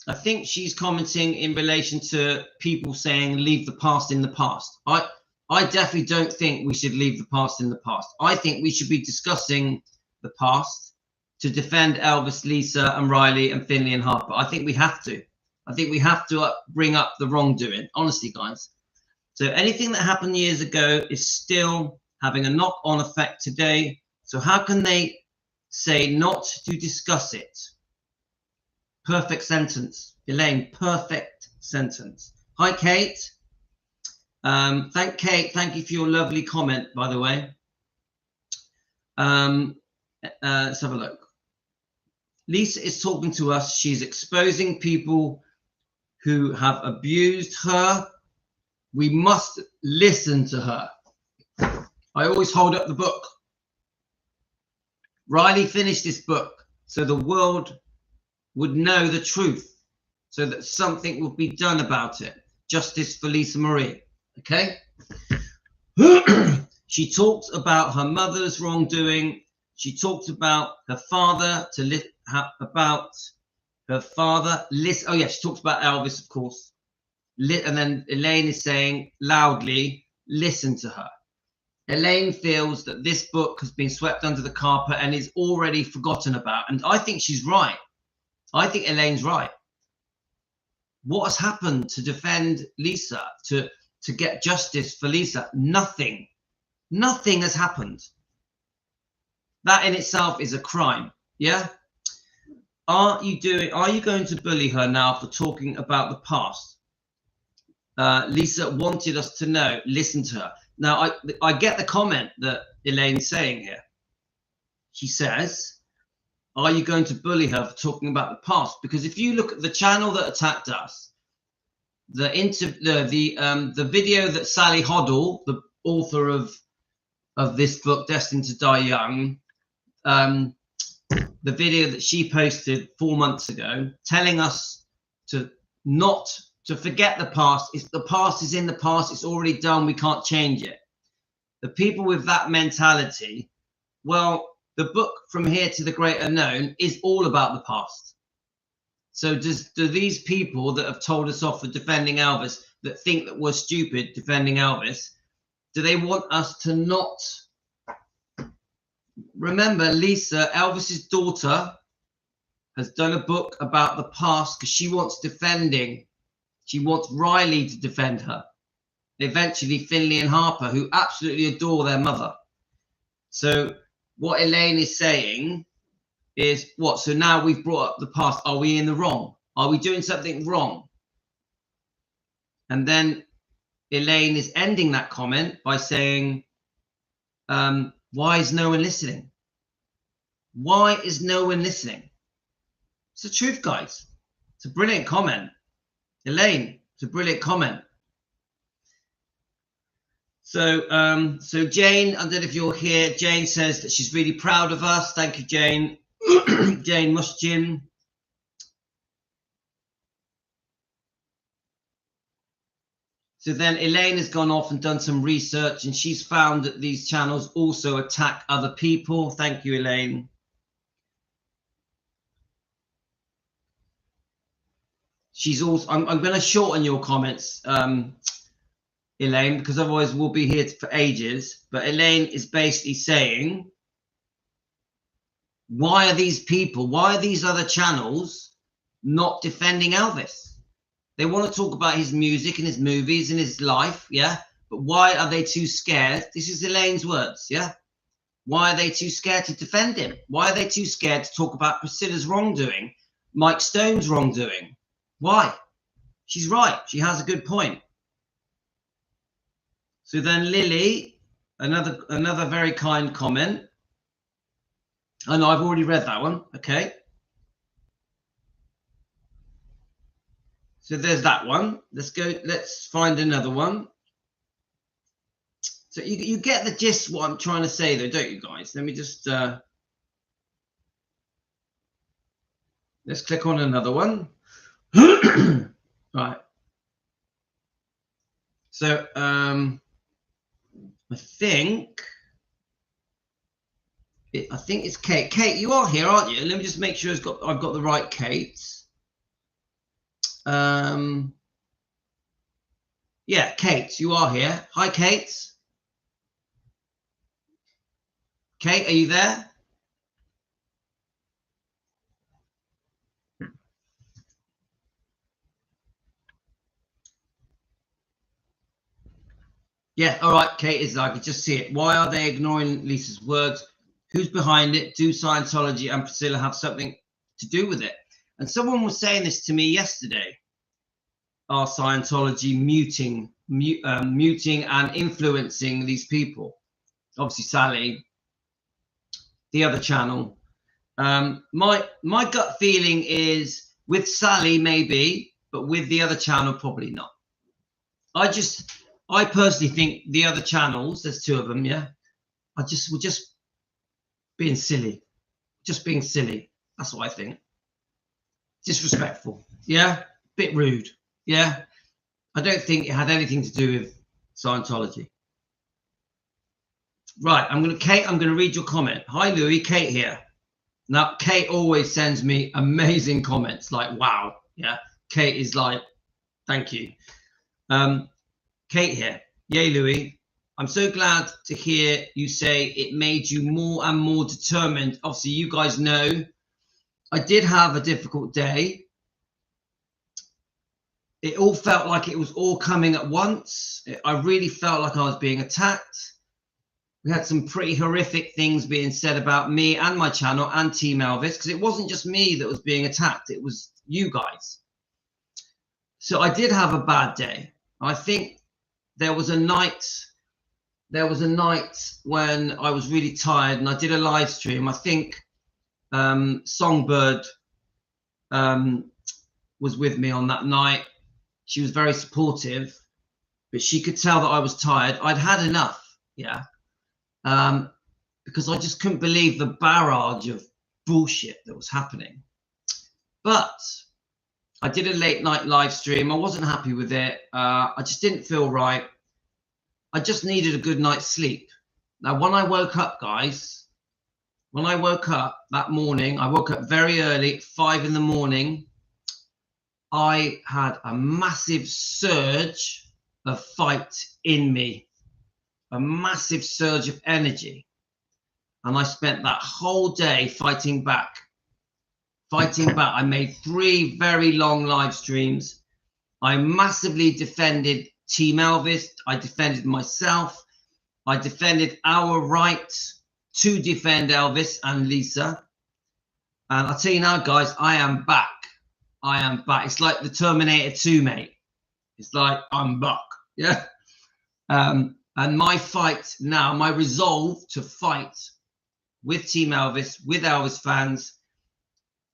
I think she's commenting in relation to people saying leave the past in the past. I definitely don't think we should leave the past in the past. I think we should be discussing the past to defend Elvis, Lisa, and Riley, and Finley, and Harper. I think we have to. I think we have to bring up the wrongdoing, honestly, guys. So anything that happened years ago is still having a knock-on effect today. So how can they say not to discuss it? Perfect sentence, Elaine. Perfect sentence. Hi, Kate. Thank you for your lovely comment, by the way. Let's have a look. Lisa is talking to us. She's exposing people who have abused her. We must listen to her. I always hold up the book. Riley finished this book so the world would know the truth, so that something would be done about it. Justice for Lisa Marie. Okay. She talks about her mother's wrongdoing. She talked about her father about her father. Oh yeah, she talks about Elvis, of course. And then Elaine is saying loudly, listen to her. Elaine feels that this book has been swept under the carpet and is already forgotten about. And I think she's right. I think Elaine's right. What has happened to defend Lisa, to get justice for Lisa? Nothing. Nothing has happened. That in itself is a crime. Yeah. Are you going to bully her now for talking about the past? Lisa wanted us to know. Listen to her. Now, I get the comment that Elaine's saying here. She says, are you going to bully her for talking about the past? Because if you look at the channel that attacked us, the video that Sally Hoddle, the author of this book, Destined to Die Young, the video that she posted 4 months ago, telling us to forget the past. The past is in the past. It's already done. We can't change it. The people with that mentality, well, the book From Here to the Great Unknown is all about the past. So do these people that have told us off for defending Elvis, that think that we're stupid defending Elvis, do they want us to not remember? Lisa, Elvis's daughter, has done a book about the past because she wants Riley to defend her. Eventually Finley and Harper, who absolutely adore their mother. So what Elaine is saying is, what? So now we've brought up the past. Are we in the wrong? Are we doing something wrong? And then Elaine is ending that comment by saying, why is no one listening? Why is no one listening? It's the truth, guys. It's a brilliant comment. Elaine, it's a brilliant comment. So Jane, I don't know if you're here. Jane says that she's really proud of us. Thank you, Jane. Jane Mushjin. So then Elaine has gone off and done some research, and she's found that these channels also attack other people. Thank you, Elaine. She's also, I'm going to shorten your comments, Elaine, because otherwise we'll be here for ages. But Elaine is basically saying, why are these people, why are these other channels not defending Elvis? They want to talk about his music and his movies and his life, yeah? But why are they too scared? This is Elaine's words, yeah? Why are they too scared to defend him? Why are they too scared to talk about Priscilla's wrongdoing, Mike Stone's wrongdoing? Why? She's right. She has a good point. So then Lily, another very kind comment. Oh no, I've already read that one. Okay. So there's that one. Let's find another one. So you get the gist what I'm trying to say though, don't you guys? Let me just let's click on another one. Right. So I think it's Kate. Kate, you are here, aren't you? Let me just make sure I've got the right Kate. Yeah, Kate, you are here. Hi, Kate. Kate, are you there? Yeah, all right, Kate is. I could just see it. Why are they ignoring Lisa's words? Who's behind it? Do Scientology and Priscilla have something to do with it? And someone was saying this to me yesterday. Are Scientology muting and influencing these people? Obviously, Sally, the other channel. My gut feeling is with Sally maybe, but with the other channel probably not. I personally think the other channels, there's two of them, yeah, we're just being silly. Just being silly. That's what I think. Disrespectful. Yeah. Bit rude. Yeah. I don't think it had anything to do with Scientology. Right. Kate, I'm going to read your comment. Hi, Louis. Kate here. Now, Kate always sends me amazing comments like, wow. Yeah. Kate is like, thank you. Kate here. Yay, Louis. I'm so glad to hear you say it made you more and more determined. Obviously, you guys know I did have a difficult day. It all felt like it was all coming at once. I really felt like I was being attacked. We had some pretty horrific things being said about me and my channel and Team Elvis, because it wasn't just me that was being attacked, it was you guys. So I did have a bad day. I think there was a night when I was really tired and I did a live stream. I think Songbird was with me on that night. She was very supportive, but she could tell that I was tired. I'd had enough, yeah. Because I just couldn't believe the barrage of bullshit that was happening. But I did a late night live stream. I wasn't happy with it. I just didn't feel right. I just needed a good night's sleep. Now, when I woke up, guys, when I woke up that morning, I woke up very early, 5 in the morning. I had a massive surge of fight in me, a massive surge of energy. And I spent that whole day fighting back. I made 3 very long live streams. I massively defended Team Elvis. I defended myself. I defended our right to defend Elvis and Lisa. And I'll tell you now, guys, I am back. I am back. It's like the Terminator 2, mate. It's like, I'm back. Yeah. And my fight now, my resolve to fight with Team Elvis, with Elvis fans,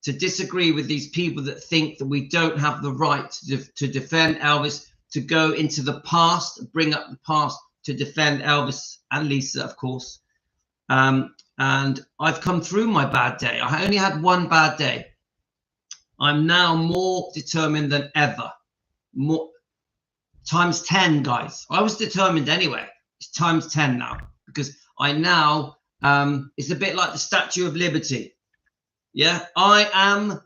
to disagree with these people that think that we don't have the right to defend Elvis, to go into the past, bring up the past, to defend Elvis and Lisa, of course. And I've come through my bad day. I only had one bad day. I'm now more determined than ever. More times 10, guys. I was determined anyway. It's times 10 now, because I now, it's a bit like the Statue of Liberty. Yeah, I am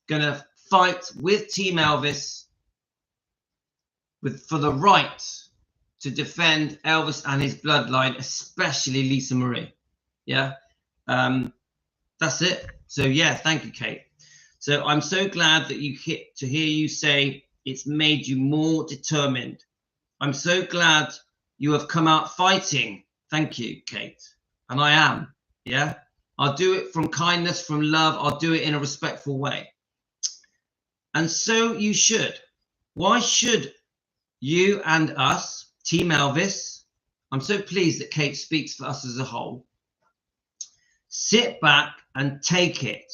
going to fight with Team Elvis for the right to defend Elvis and his bloodline, especially Lisa Marie. Yeah, that's it. So, yeah, thank you, Kate. So I'm so glad that to hear you say it's made you more determined. I'm so glad you have come out fighting. Thank you, Kate. And I am, yeah. I'll do it from kindness, from love. I'll do it in a respectful way. And so you should. Why should you and us, Team Elvis, I'm so pleased that Kate speaks for us as a whole, sit back and take it.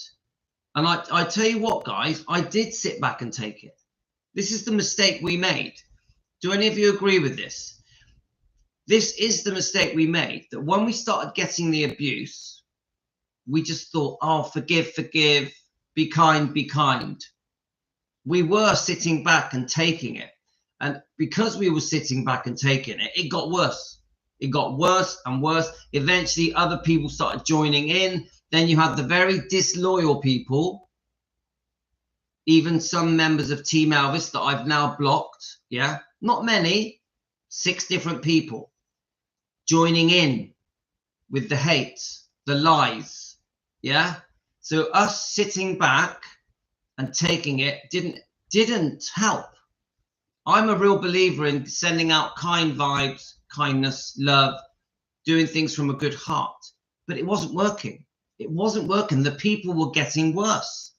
And I tell you what, guys, I did sit back and take it. This is the mistake we made. Do any of you agree with this? This is the mistake we made, that when we started getting the abuse, we just thought, oh, forgive, be kind, be kind. We were sitting back and taking it. And because we were sitting back and taking it, it got worse. It got worse and worse. Eventually, other people started joining in. Then you have the very disloyal people, even some members of Team Elvis that I've now blocked. Yeah, not many, 6 different people joining in with the hate, the lies. Yeah, so us sitting back and taking it didn't help. I'm a real believer in sending out kind vibes, kindness, love, doing things from a good heart, but it wasn't working. It wasn't working. The people were getting worse.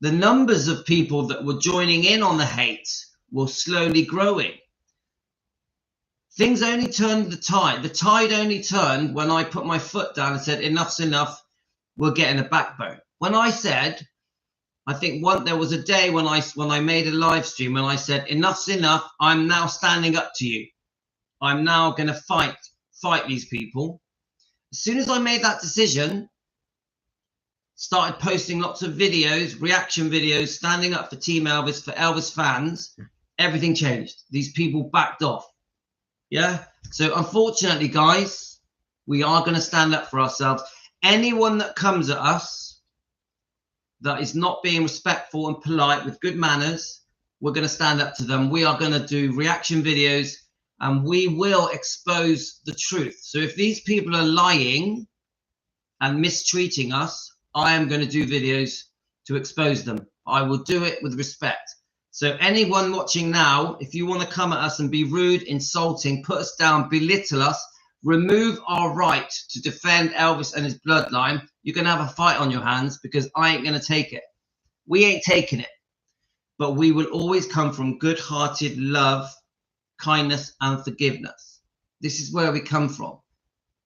The numbers of people that were joining in on the hate were slowly growing. Things only turned the tide. The tide only turned when I put my foot down and said, enough's enough. We're getting a backbone. When I said, I think there was a day when I made a live stream and I said, enough's enough. I'm now standing up to you. I'm now going to fight these people. As soon as I made that decision, started posting lots of videos, reaction videos, standing up for Team Elvis, for Elvis fans, everything changed. These people backed off. Yeah. So unfortunately, guys, we are going to stand up for ourselves. Anyone that comes at us that is not being respectful and polite with good manners, we're going to stand up to them. We are going to do reaction videos and we will expose the truth. So if these people are lying and mistreating us, I am going to do videos to expose them. I will do it with respect. So anyone watching now, if you want to come at us and be rude, insulting, put us down, belittle us, remove our right to defend Elvis and his bloodline, you're going to have a fight on your hands, because I ain't going to take it. We ain't taking it. But we will always come from good-hearted love, kindness, and forgiveness. This is where we come from.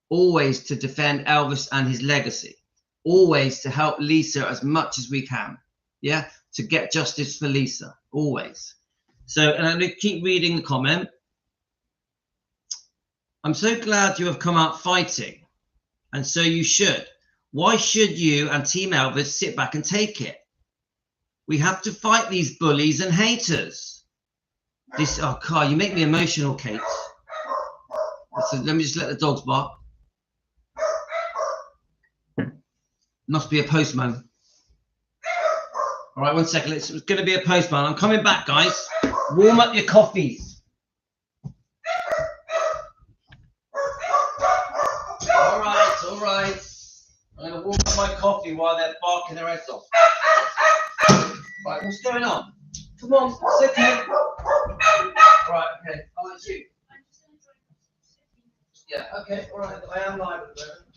Always to defend Elvis and his legacy. Always to help Lisa as much as we can. Yeah, to get justice for Lisa. Always. So, and I'm going to keep reading the comment. I'm so glad you have come out fighting. And so you should. Why should you and Team Elvis sit back and take it? We have to fight these bullies and haters. This, oh God, you make me emotional, Kate. So let me just let the dogs bark. Must be a postman. All right, 1 second. It's going to be a postman. I'm coming back, guys. Warm up your coffees. All right. I'm going to warm up my coffee while they're barking their heads off. Right, what's going on? Come on, it's okay. Right, okay. Oh, it's you. Yeah, okay, all right. I am live at the moment.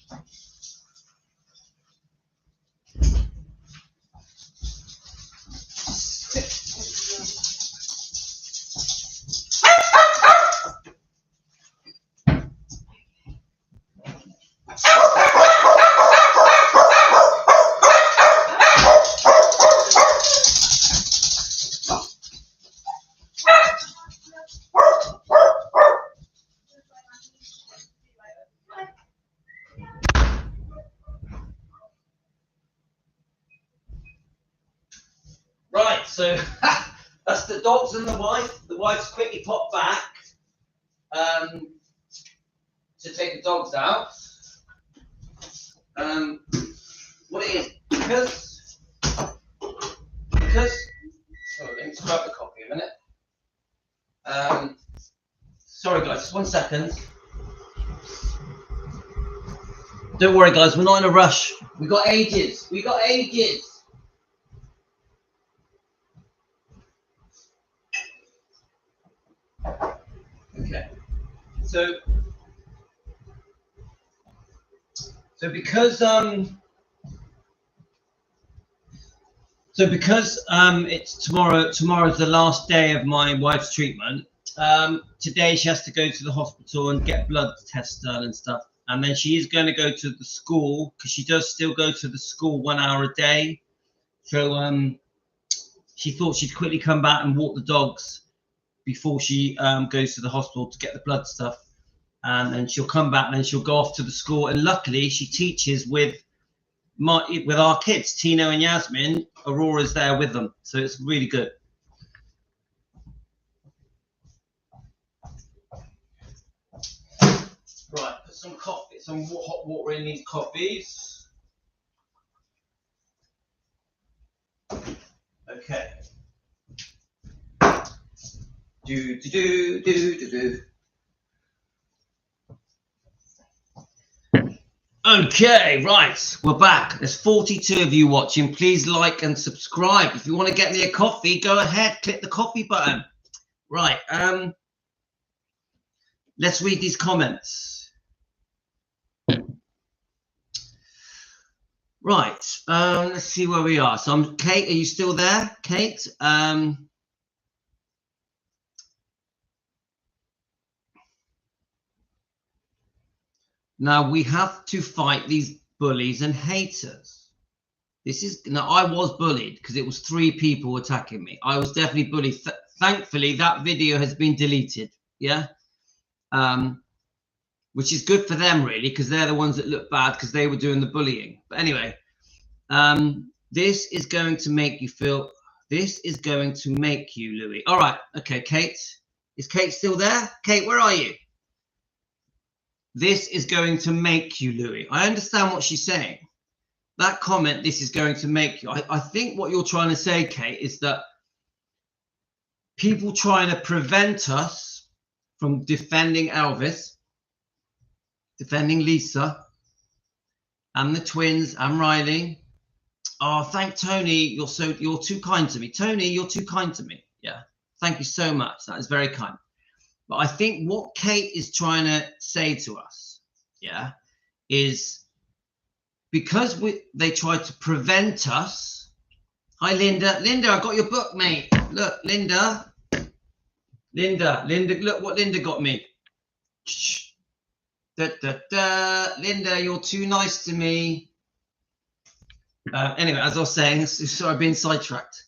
Right, so that's the dogs and the wife. The wife's quickly popped back to take the dogs out. What it is, because oh, let me just grab the coffee a minute. Sorry guys, just 1 second. Don't worry guys, we're not in a rush. We got ages. Okay, so because it's tomorrow's the last day of my wife's treatment. Today she has to go to the hospital and get blood tests done and stuff, and then she is going to go to the school, because she does still go to the school 1 hour a day. So she thought she'd quickly come back and walk the dogs before she goes to the hospital to get the blood stuff, and then she'll come back and then she'll go off to the school. And luckily she teaches with our kids, Tino and Yasmin. Aurora's there with them, so it's really good. Right, put some coffee, some hot water in these coffees. Okay. Okay, right, we're back. There's 42 of you watching. Please like and subscribe. If you want to get me a coffee, go ahead, click the coffee button. Right, let's read these comments. Right, let's see where we are. So Kate, are you still there? Kate, now we have to fight these bullies and haters. Now I was bullied because it was 3 people attacking me. I was definitely bullied. Thankfully, that video has been deleted. Yeah. Which is good for them really, because they're the ones that look bad because they were doing the bullying. But anyway, this is going to make you feel. This is going to make you, Louis. All right. Okay, Kate. Is Kate still there? Kate, where are you? This is going to make you, Louis. I understand what she's saying. That comment, this is going to make you. I think what you're trying to say, Kate, is that people trying to prevent us from defending Elvis, defending Lisa, and the twins, and Riley. Oh, thank Tony. You're too kind to me. Tony, you're too kind to me. Yeah. Thank you so much. That is very kind. But I think what Kate is trying to say to us, yeah, is because they tried to prevent us. Hi, Linda. Linda, I got your book, mate. Look, Linda. Linda, look what Linda got me. Da, da, da. Linda, you're too nice to me. Anyway, as I was saying, sorry, I've been sidetracked.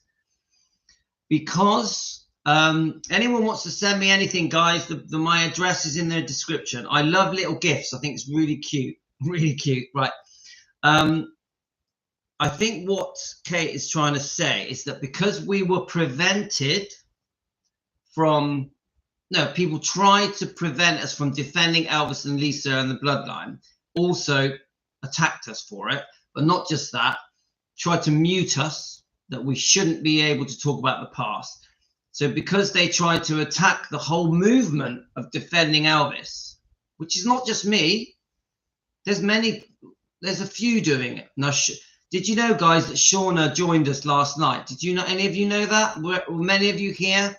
Because anyone wants to send me anything, guys, my address is in the description. I love little gifts. I think it's really cute. Really cute. Right. I think what Kate is trying to say is that because we were prevented from, no, people tried to prevent us from defending Elvis and Lisa and the bloodline, also attacked us for it, but not just that, tried to mute us, that we shouldn't be able to talk about the past. So because they tried to attack the whole movement of defending Elvis, which is not just me, there's a few doing it. Now, did you know, guys, that Shauna joined us last night? Did you know, any of you know that? Were many of you here?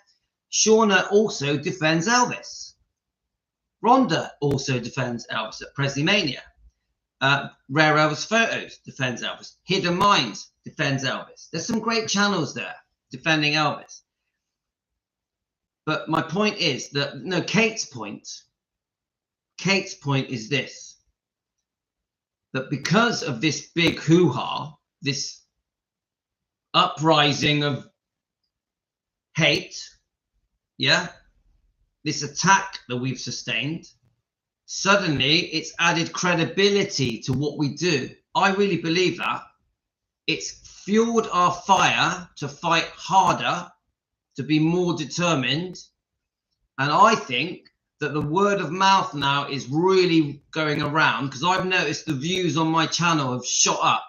Shauna also defends Elvis. Rhonda also defends Elvis at Presley Mania. Rare Elvis Photos defends Elvis. Hidden Minds defends Elvis. There's some great channels there defending Elvis. But my point is that, no, Kate's point is this, that because of this big hoo-ha, this uprising of hate, yeah, this attack that we've sustained, suddenly it's added credibility to what we do. I really believe that. It's fueled our fire to fight harder, to be more determined. And I think that the word of mouth now is really going around, because I've noticed the views on my channel have shot up,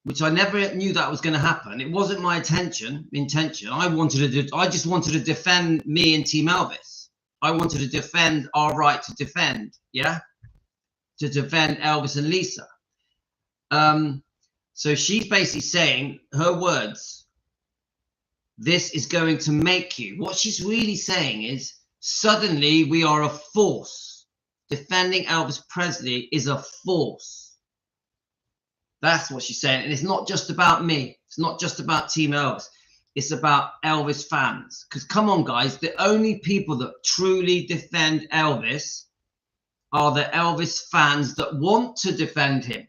which I never knew that was going to happen. It wasn't my intention. I just wanted to defend me and Team Elvis. I wanted to defend our right to defend, yeah, to defend Elvis and Lisa. So she's basically saying, her words, this is going to make you. What she's really saying is, suddenly we are a force. Defending Elvis Presley is a force. That's what she's saying. And it's not just about me. It's not just about Team Elvis. It's about Elvis fans. Because come on, guys, the only people that truly defend Elvis are the Elvis fans that want to defend him.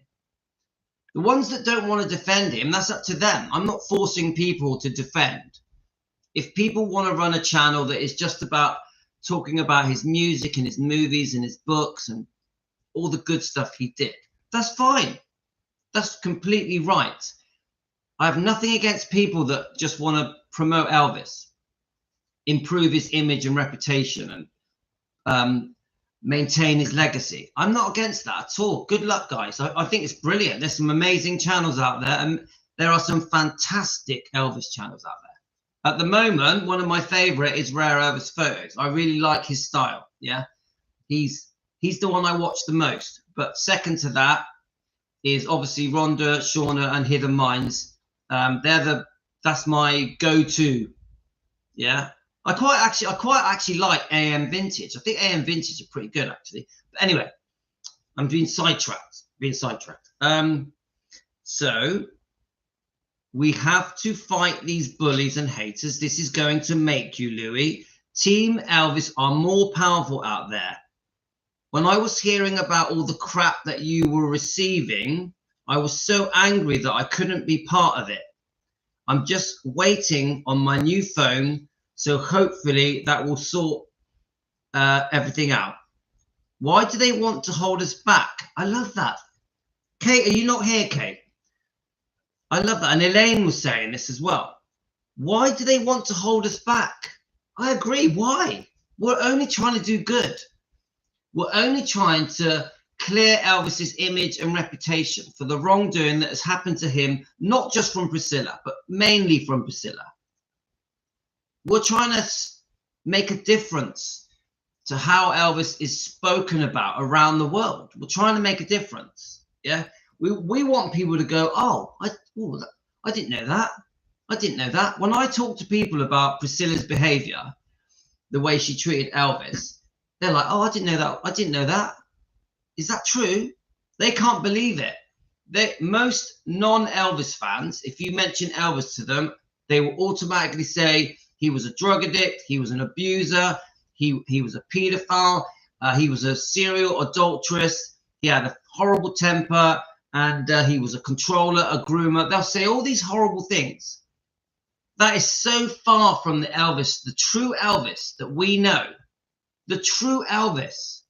The ones that don't want to defend him, that's up to them. I'm not forcing people to defend. If people want to run a channel that is just about talking about his music and his movies and his books and all the good stuff he did, that's fine. That's completely right. I have nothing against people that just want to promote Elvis, improve his image and reputation, and maintain his legacy. I'm not against that at all. Good luck, guys. I think it's brilliant. There's some amazing channels out there, and there are some fantastic Elvis channels out there. At the moment, one of my favorite is Rare Elvis Photos. I really like his style. Yeah, he's the one I watch the most. But second to that is obviously Rhonda, Shauna, and Hidden Minds. That's my go-to. Yeah, I quite actually like AM Vintage. I think AM Vintage are pretty good, actually. But anyway, I'm being sidetracked. So we have to fight these bullies and haters. This is going to make you, Louis. Team Elvis are more powerful out there. When I was hearing about all the crap that you were receiving, I was so angry that I couldn't be part of it. I'm just waiting on my new phone, so hopefully that will sort everything out. Why do they want to hold us back? I love that. Kate, are you not here, Kate? I love that. And Elaine was saying this as well. Why do they want to hold us back? I agree. Why? We're only trying to do good. We're only trying to clear Elvis's image and reputation for the wrongdoing that has happened to him, not just from Priscilla, but mainly from Priscilla. We're trying to make a difference to how Elvis is spoken about around the world. We're trying to make a difference. Yeah. We want people to go, I didn't know that. I didn't know that. When I talk to people about Priscilla's behavior, the way she treated Elvis, they're like, oh, I didn't know that. I didn't know that. Is that true? They can't believe it. Most non-Elvis fans, if you mention Elvis to them, they will automatically say he was a drug addict, he was an abuser, he was a pedophile, he was a serial adulteress, he had a horrible temper, and he was a controller, a groomer. They'll say all these horrible things. That is so far from the Elvis, the true Elvis that we know. The true Elvis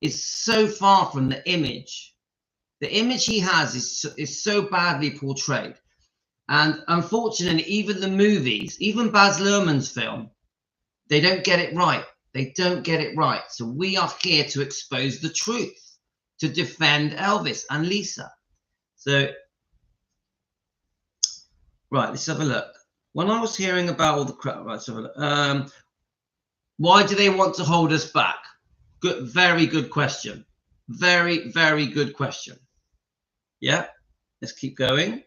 is so far from the image. The image he has is so badly portrayed. And unfortunately, even the movies, even Baz Luhrmann's film, they don't get it right. They don't get it right. So we are here to expose the truth, to defend Elvis and Lisa. So, right, let's have a look. When I was hearing about all the crap, right, let's have a look. Why do they want to hold us back? Good, very good question. Very, very good question. Yeah, let's keep going.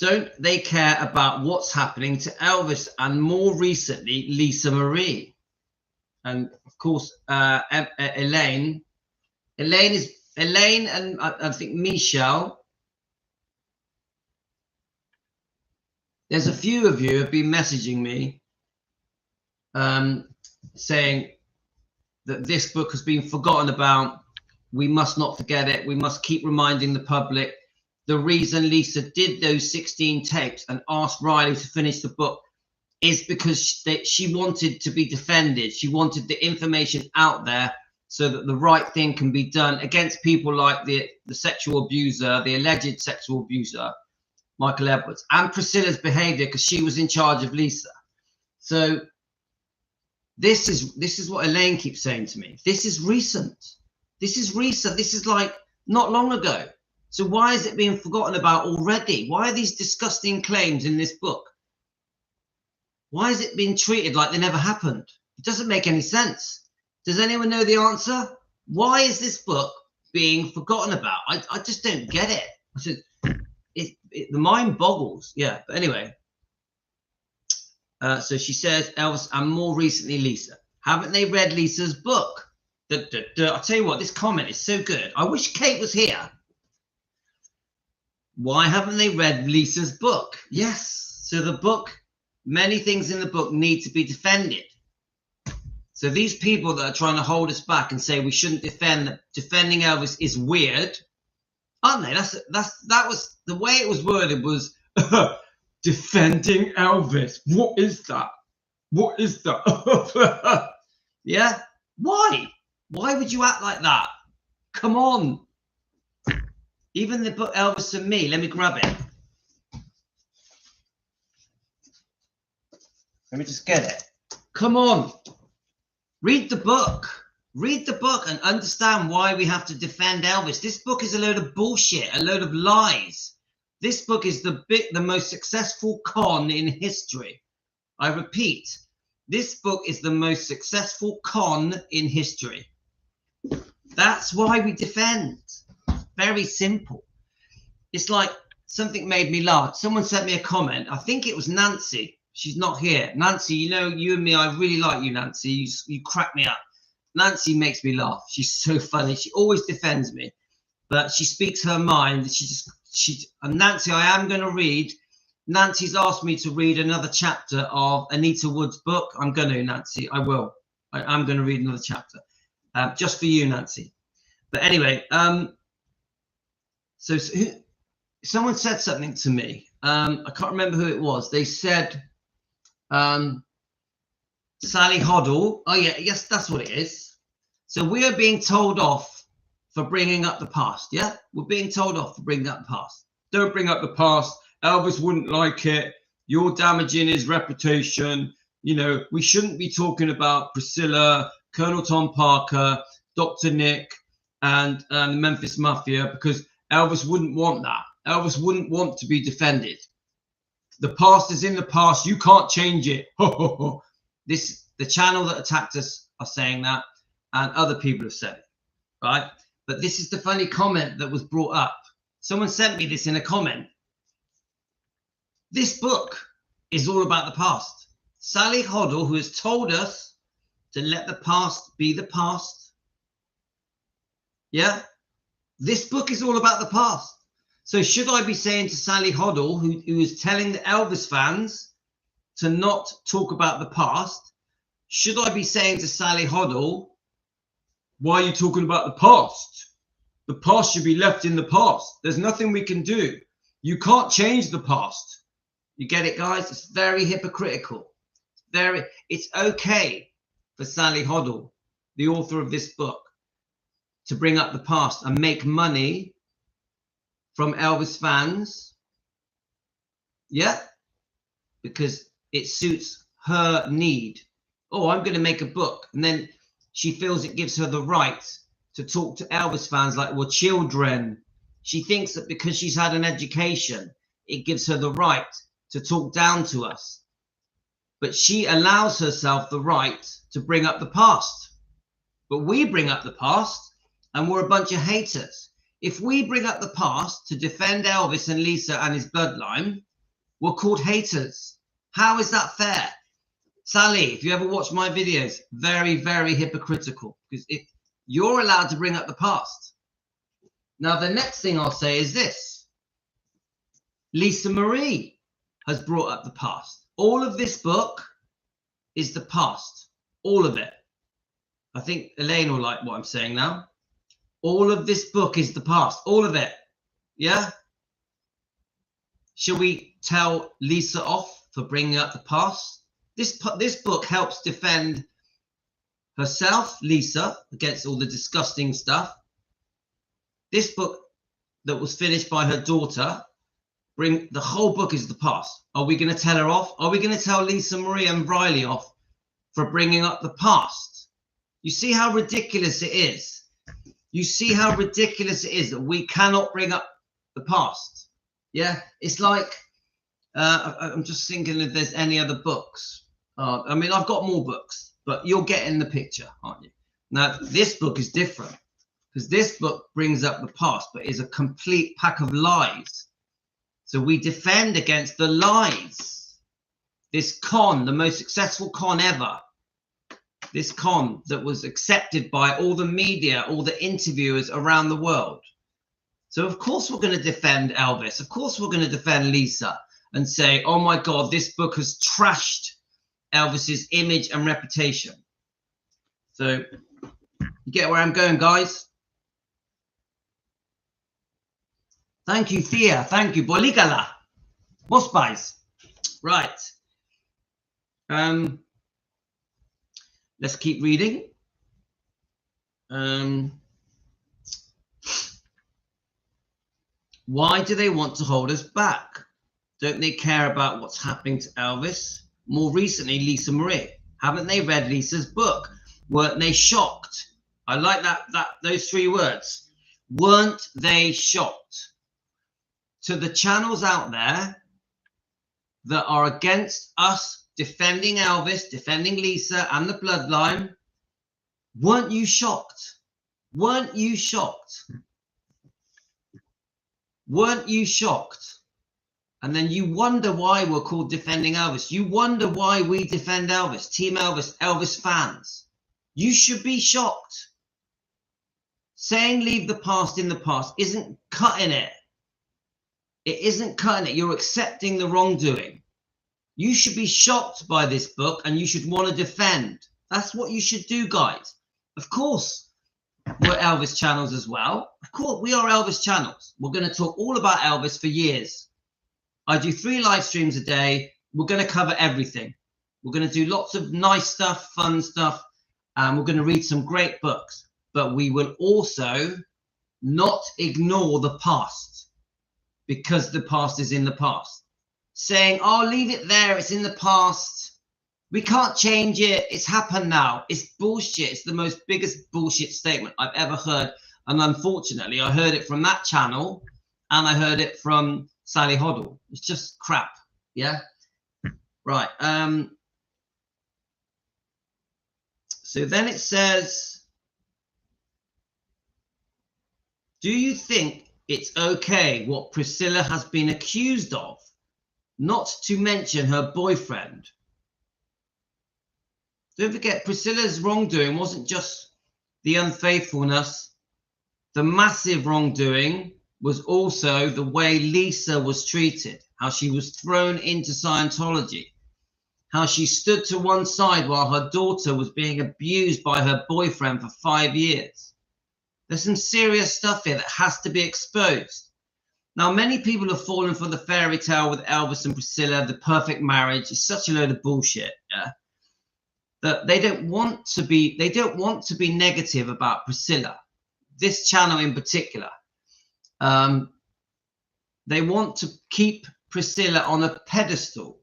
Don't they care about what's happening to Elvis and more recently Lisa Marie? And of course, Elaine and I think Michelle. There's a few of you have been messaging me saying that this book has been forgotten about. We must not forget it. We must keep reminding the public. The reason Lisa did those 16 tapes and asked Riley to finish the book is because she wanted to be defended. She wanted the information out there so that the right thing can be done against people like the sexual abuser, the alleged sexual abuser, Michael Edwards, and Priscilla's behavior because she was in charge of Lisa. So this is what Elaine keeps saying to me. This is recent. This is recent. This is like not long ago. So why is it being forgotten about already? Why are these disgusting claims in this book? Why is it being treated like they never happened? It doesn't make any sense. Does anyone know the answer? Why is this book being forgotten about? I just don't get it. I said, the mind boggles. Yeah, but anyway. So she says, Elvis, and more recently Lisa. Haven't they read Lisa's book? I'll tell you what, this comment is so good. I wish Kate was here. Why haven't they read Lisa's book? Yes. So the book, many things in the book need to be defended. So these people that are trying to hold us back and say we shouldn't defending Elvis is weird, aren't they? That was the way it was worded was defending Elvis. What is that? What is that? Yeah. Why? Why would you act like that? Come on. Even the book Elvis and Me. Let me grab it. Let me just get it. Come on. Read the book. Read the book and understand why we have to defend Elvis. This book is a load of bullshit, a load of lies. This book is the most successful con in history. I repeat, this book is the most successful con in history. That's why we defend. Very simple. It's like something made me laugh. Someone sent me a comment. I think it was Nancy. She's not here. Nancy, you know, you and me, I really like you, Nancy. You crack me up. Nancy makes me laugh. She's so funny. She always defends me, but she speaks her mind. And Nancy, I am going to read. Nancy's asked me to read another chapter of Anita Wood's book. I'm going to, Nancy. I will. I'm going to read another chapter just for you, Nancy. But anyway, so someone said something to me. I can't remember who it was. They said, Sally Hoddle. Oh, yeah, yes, that's what it is. So we are being told off for bringing up the past. Yeah, we're being told off for bringing up the past. Don't bring up the past. Elvis wouldn't like it. You're damaging his reputation. You know, we shouldn't be talking about Priscilla, Colonel Tom Parker, Dr. Nick, and the Memphis Mafia because Elvis wouldn't want that. Elvis wouldn't want to be defended. The past is in the past. You can't change it. The channel that attacked us are saying that, and other people have said it, right? But this is the funny comment that was brought up. Someone sent me this in a comment. This book is all about the past. Sally Hoddle, who has told us to let the past be the past. Yeah? This book is all about the past. So should I be saying to Sally Hoddle, who is telling the Elvis fans to not talk about the past, should I be saying to Sally Hoddle, why are you talking about the past? The past should be left in the past. There's nothing we can do. You can't change the past. You get it, guys? It's very hypocritical. It's okay for Sally Hoddle, the author of this book, to bring up the past and make money from Elvis fans. Yeah, because it suits her need. Oh, I'm going to make a book. And then she feels it gives her the right to talk to Elvis fans like we're children. She thinks that because she's had an education, it gives her the right to talk down to us. But she allows herself the right to bring up the past. But we bring up the past and we're a bunch of haters. If we bring up the past to defend Elvis and Lisa and his bloodline, we're called haters. How is that fair? Sally, if you ever watch my videos, very, very hypocritical, because you're allowed to bring up the past. Now, the next thing I'll say is this. Lisa Marie has brought up the past. All of this book is the past. All of it. I think Elaine will like what I'm saying now. All of this book is the past. All of it. Yeah? Shall we tell Lisa off for bringing up the past? This book helps defend herself, Lisa, against all the disgusting stuff. This book that was finished by her daughter, the whole book is the past. Are we going to tell her off? Are we going to tell Lisa Marie and Riley off for bringing up the past? You see how ridiculous it is? You see how ridiculous it is that we cannot bring up the past? Yeah, it's like, I'm just thinking if there's any other books. I mean, I've got more books, but you're getting the picture, aren't you? Now, this book is different because this book brings up the past, but is a complete pack of lies. So we defend against the lies. This con, the most successful con ever, this con that was accepted by all the media, all the interviewers around the world. So of course we're going to defend Elvis. Of course we're going to defend Lisa and say, oh my God, this book has trashed Elvis's image and reputation. So you get where I'm going, guys? Thank you, Thea. Thank you, Boligala. Mospais. Right. Let's keep reading. Why do they want to hold us back? Don't they care about what's happening to Elvis? More recently, Lisa Marie. Haven't they read Lisa's book? Weren't they shocked? I like those three words. Weren't they shocked? To the channels out there that are against us defending Elvis, defending Lisa and the bloodline, weren't you shocked? Weren't you shocked? Weren't you shocked? And then you wonder why we're called Defending Elvis. You wonder why we defend Elvis, Team Elvis, Elvis fans. You should be shocked. Saying leave the past in the past isn't cutting it. It isn't cutting it. You're accepting the wrongdoing. You should be shocked by this book and you should want to defend. That's what you should do, guys. Of course, we're Elvis channels as well. Of course, we are Elvis channels. We're going to talk all about Elvis for years. I do 3 live streams a day. We're going to cover everything. We're going to do lots of nice stuff, fun stuff, and we're going to read some great books. But we will also not ignore the past because the past is in the past. Saying, oh, leave it there. It's in the past. We can't change it. It's happened now. It's bullshit. It's the most biggest bullshit statement I've ever heard. And unfortunately, I heard it from that channel and I heard it from Sally Hoddle. It's just crap. Yeah. Right. So then it says, do you think it's okay what Priscilla has been accused of, not to mention her boyfriend. Don't forget, Priscilla's wrongdoing wasn't just the unfaithfulness. The massive wrongdoing was also the way Lisa was treated, how she was thrown into Scientology, how she stood to one side while her daughter was being abused by her boyfriend for 5 years. There's some serious stuff here that has to be exposed. Now, many people have fallen for the fairy tale with Elvis and Priscilla, the perfect marriage. It's such a load of bullshit, yeah? That they don't want to be negative about Priscilla, this channel in particular. They want to keep Priscilla on a pedestal,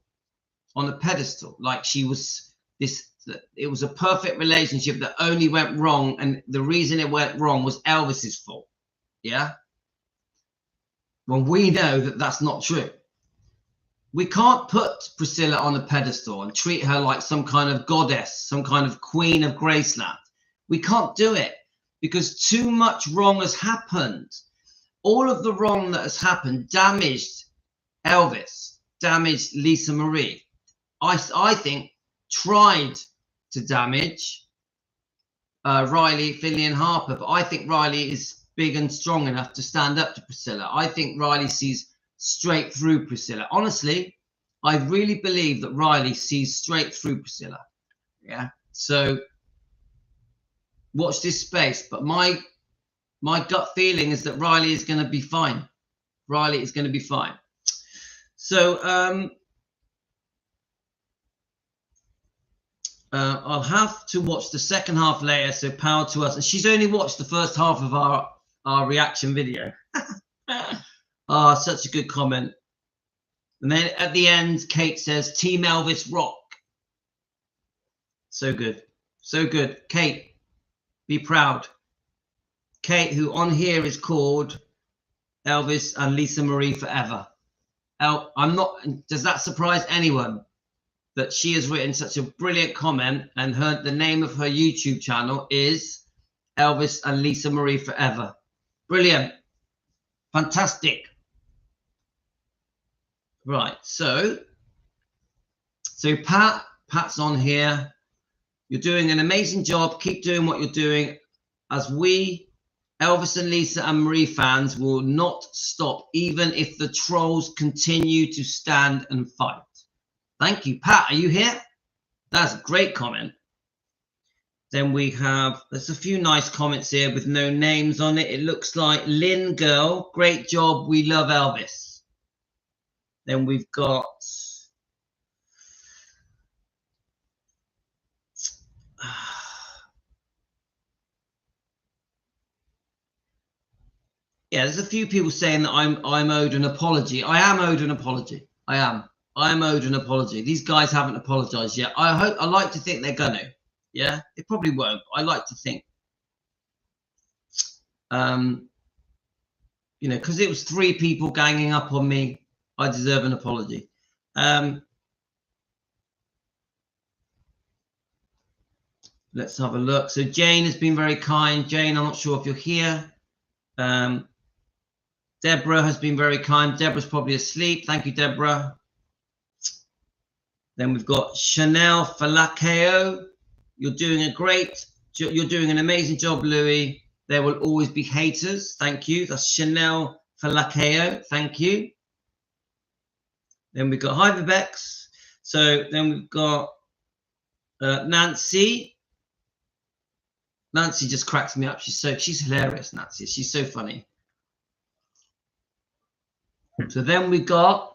like she was this. It was a perfect relationship that only went wrong, and the reason it went wrong was Elvis's fault. Yeah. Well, we know that that's not true. We can't put Priscilla on a pedestal and treat her like some kind of goddess, some kind of queen of Graceland. We can't do it because too much wrong has happened. All of the wrong that has happened damaged Elvis, damaged Lisa Marie. I think tried to damage Riley, Finley and Harper, but I think Riley is big and strong enough to stand up to Priscilla. I think Riley sees straight through Priscilla. Honestly, I really believe that Riley sees straight through Priscilla. Yeah. So watch this space. But my gut feeling is that Riley is going to be fine. Riley is going to be fine. So I'll have to watch the second half later. So power to us. And she's only watched the first half of our reaction video. Oh, such a good comment. And then at the end, Kate says, Team Elvis rock. So good. So good. Kate, be proud. Kate, who on here is called Elvis and Lisa Marie Forever. I'm not, does that surprise anyone that she has written such a brilliant comment, and the name of her YouTube channel is Elvis and Lisa Marie Forever. Brilliant. Fantastic. Right, so Pat's on here. You're doing an amazing job. Keep doing what you're doing. As we, Elvis and Lisa and Marie fans, will not stop, even if the trolls continue to stand and fight. Thank you, Pat. Are you here? That's a great comment. Then we have, there's a few nice comments here with no names on it. It looks like Lynn Girl, great job. We love Elvis. Then we've got yeah, there's a few people saying that I'm owed an apology. I am owed an apology. I am owed an apology. These guys haven't apologized yet. I like to think they're gonna. Yeah, they probably won't. I like to think. You know, because it was 3 people ganging up on me. I deserve an apology. Let's have a look. So Jane has been very kind. Jane, I'm not sure if you're here. Deborah has been very kind. Deborah's probably asleep. Thank you, Deborah. Then we've got Chanel Falakeo. You're doing an amazing job, Louis. There will always be haters. Thank you. That's Chanel Falakeo. Thank you. Then we've got Hyperbex. So then we've got Nancy. Nancy just cracks me up. She's hilarious, Nancy. She's so funny. So then we got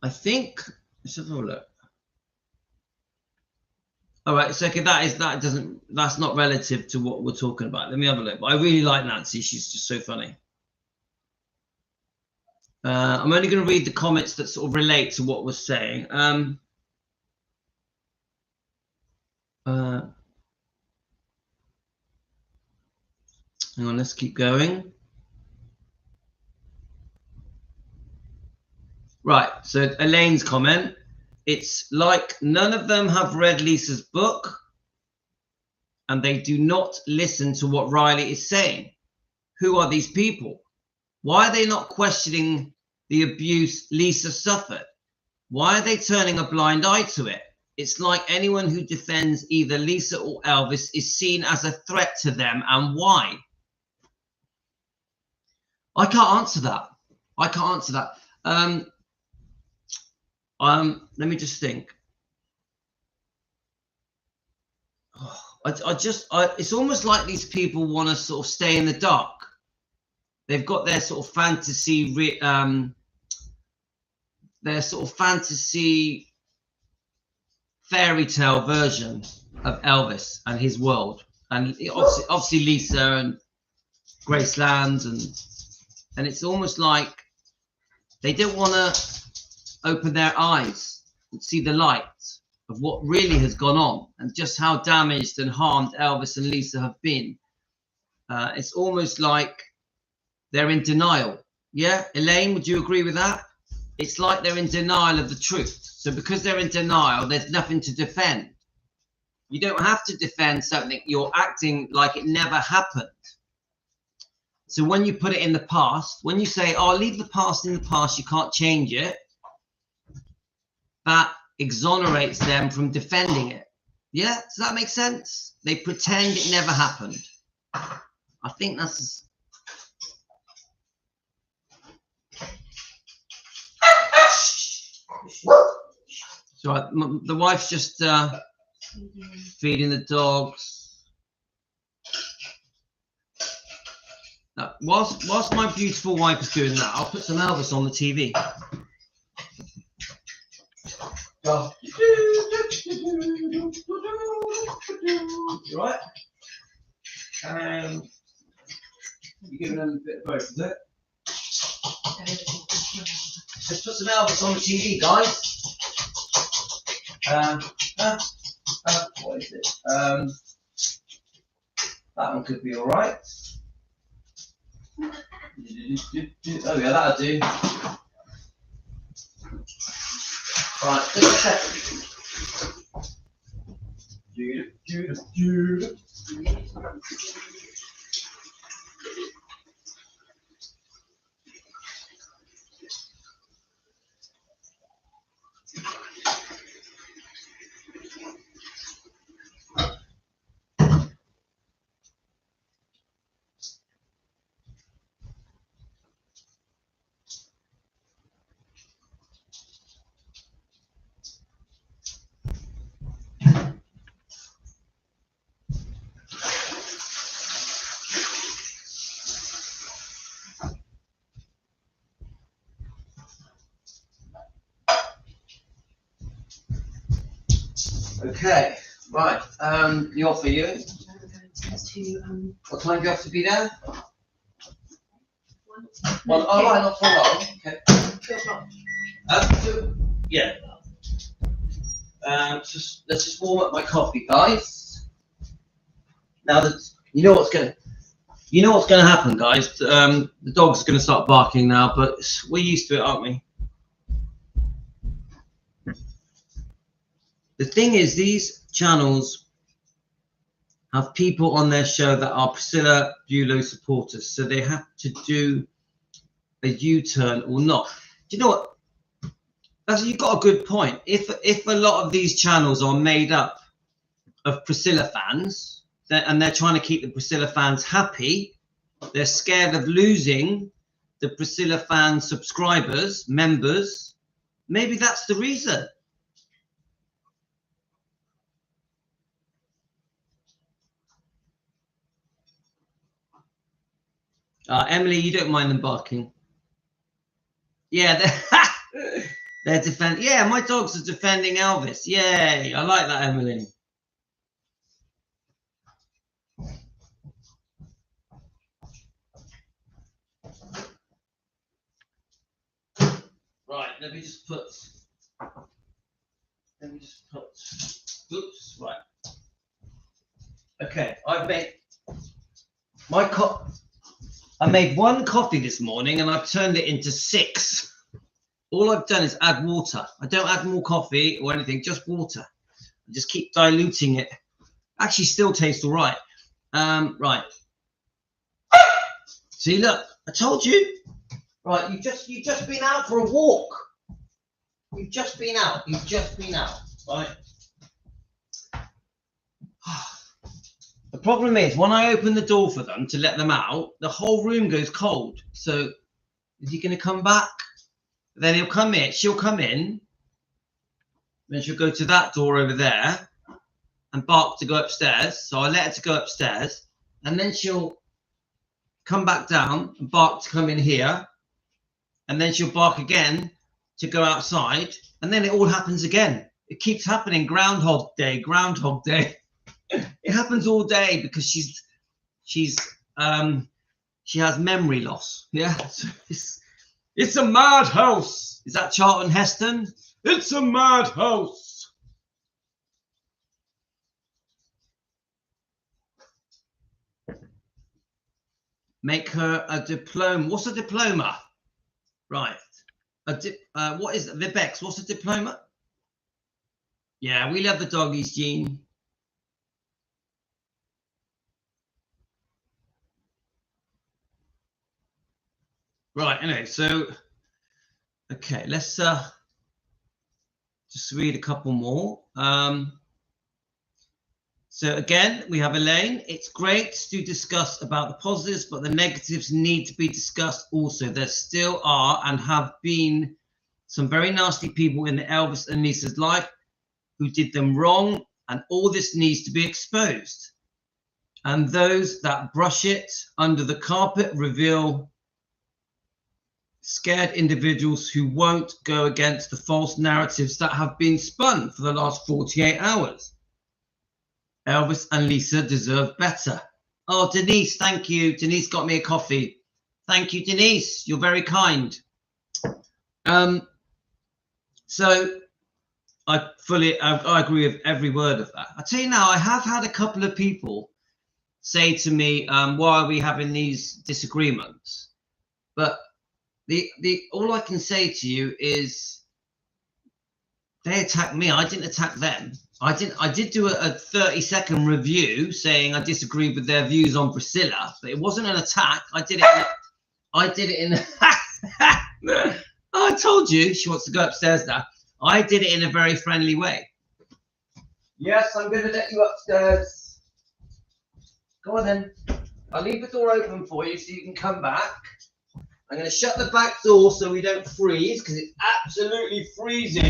I think, let's have a look. All right, so okay, that's not relative to what we're talking about. Let me have a look. But I really like Nancy. She's just so funny. I'm only going to read the comments that sort of relate to what we're saying. Hang on, let's keep going. Right. So Elaine's comment. It's like none of them have read Lisa's book, and they do not listen to what Riley is saying. Who are these people? Why are they not questioning the abuse Lisa suffered? Why are they turning a blind eye to it? It's like anyone who defends either Lisa or Elvis is seen as a threat to them, and why? I can't answer that. I can't answer that. Let me just think. It's almost like these people want to sort of stay in the dark. They've got their sort of fantasy, fairy tale version of Elvis and his world, and obviously Lisa and Graceland, and it's almost like they don't want to open their eyes and see the light of what really has gone on and just how damaged and harmed Elvis and Lisa have been. It's almost like they're in denial. Yeah, Elaine, would you agree with that? It's like they're in denial of the truth. So because they're in denial, there's nothing to defend. You don't have to defend something. You're acting like it never happened. So when you put it in the past, when you say, oh, leave the past in the past, you can't change it, that exonerates them from defending it. Yeah, does that make sense? They pretend it never happened. I think that's... So the wife's just feeding the dogs. Whilst my beautiful wife is doing that, I'll put some Elvis on the TV. You right? You're giving them a bit of both, is it? Let's put some Elvis on the TV, guys. What is it? That one could be all right. Oh yeah, that'll do. Right, just a second. Okay, right. You're for you. What time do you have to be there? Well, all right, not for long. Okay. Yeah. Let's just warm up my coffee, guys. Now that you know what's gonna happen, guys. The dog's gonna start barking now, but we're used to it, aren't we? The thing is, these channels have people on their show that are Priscilla Bulow supporters, so they have to do a U-turn or not. Do you know what? You've got a good point. If a lot of these channels are made up of Priscilla fans, and they're trying to keep the Priscilla fans happy, they're scared of losing the Priscilla fan subscribers, members, maybe that's the reason. Emily, you don't mind them barking? Yeah, they're defending. Yeah, my dogs are defending Elvis. Yay, I like that, Emily. Right, let me just put. Oops, right. Okay, I've made I made one coffee this morning and I've turned it into 6. All I've done is add water. I don't add more coffee or anything, just water. I just keep diluting it. Actually still tastes all right. Right. See, look, I told you. Right, you've just been out for a walk. You've just been out. Right. The problem is when I open the door for them to let them out, the whole room goes cold. So is he going to come back? Then he'll come in. She'll come in. Then she'll go to that door over there and bark to go upstairs. So I let her to go upstairs, and then she'll come back down and bark to come in here, and then she'll bark again to go outside, and then it all happens again. It keeps happening. Groundhog Day. It happens all day because she has memory loss. Yeah, so it's a madhouse. Is that Charlton Heston? It's a madhouse. Make her a diploma. What's a diploma? Right. What is it? Vibex, what's a diploma? Yeah, we love the doggies, Jean. Right, anyway, so okay, let's just read a couple more. So again, we have Elaine. It's great to discuss about the positives, but the negatives need to be discussed also. There still are and have been some very nasty people in Elvis and Lisa's life who did them wrong, and all this needs to be exposed. And those that brush it under the carpet reveal scared individuals who won't go against the false narratives that have been spun for the last 48 hours. Elvis and Lisa deserve better. Oh, Denise, thank you. Denise got me a coffee. Thank you, Denise. You're very kind. So I agree with every word of that. I tell you now, I have had a couple of people say to me, why are we having these disagreements? But all I can say to you is they attacked me. I didn't attack them. I did do a 30-second review saying I disagreed with their views on Priscilla, but it wasn't an attack. I did it in I told you she wants to go upstairs now. I did it in a very friendly way. Yes, I'm going to let you upstairs. Go on then. I'll leave the door open for you so you can come back. I'm going to shut the back door so we don't freeze, because it's absolutely freezing.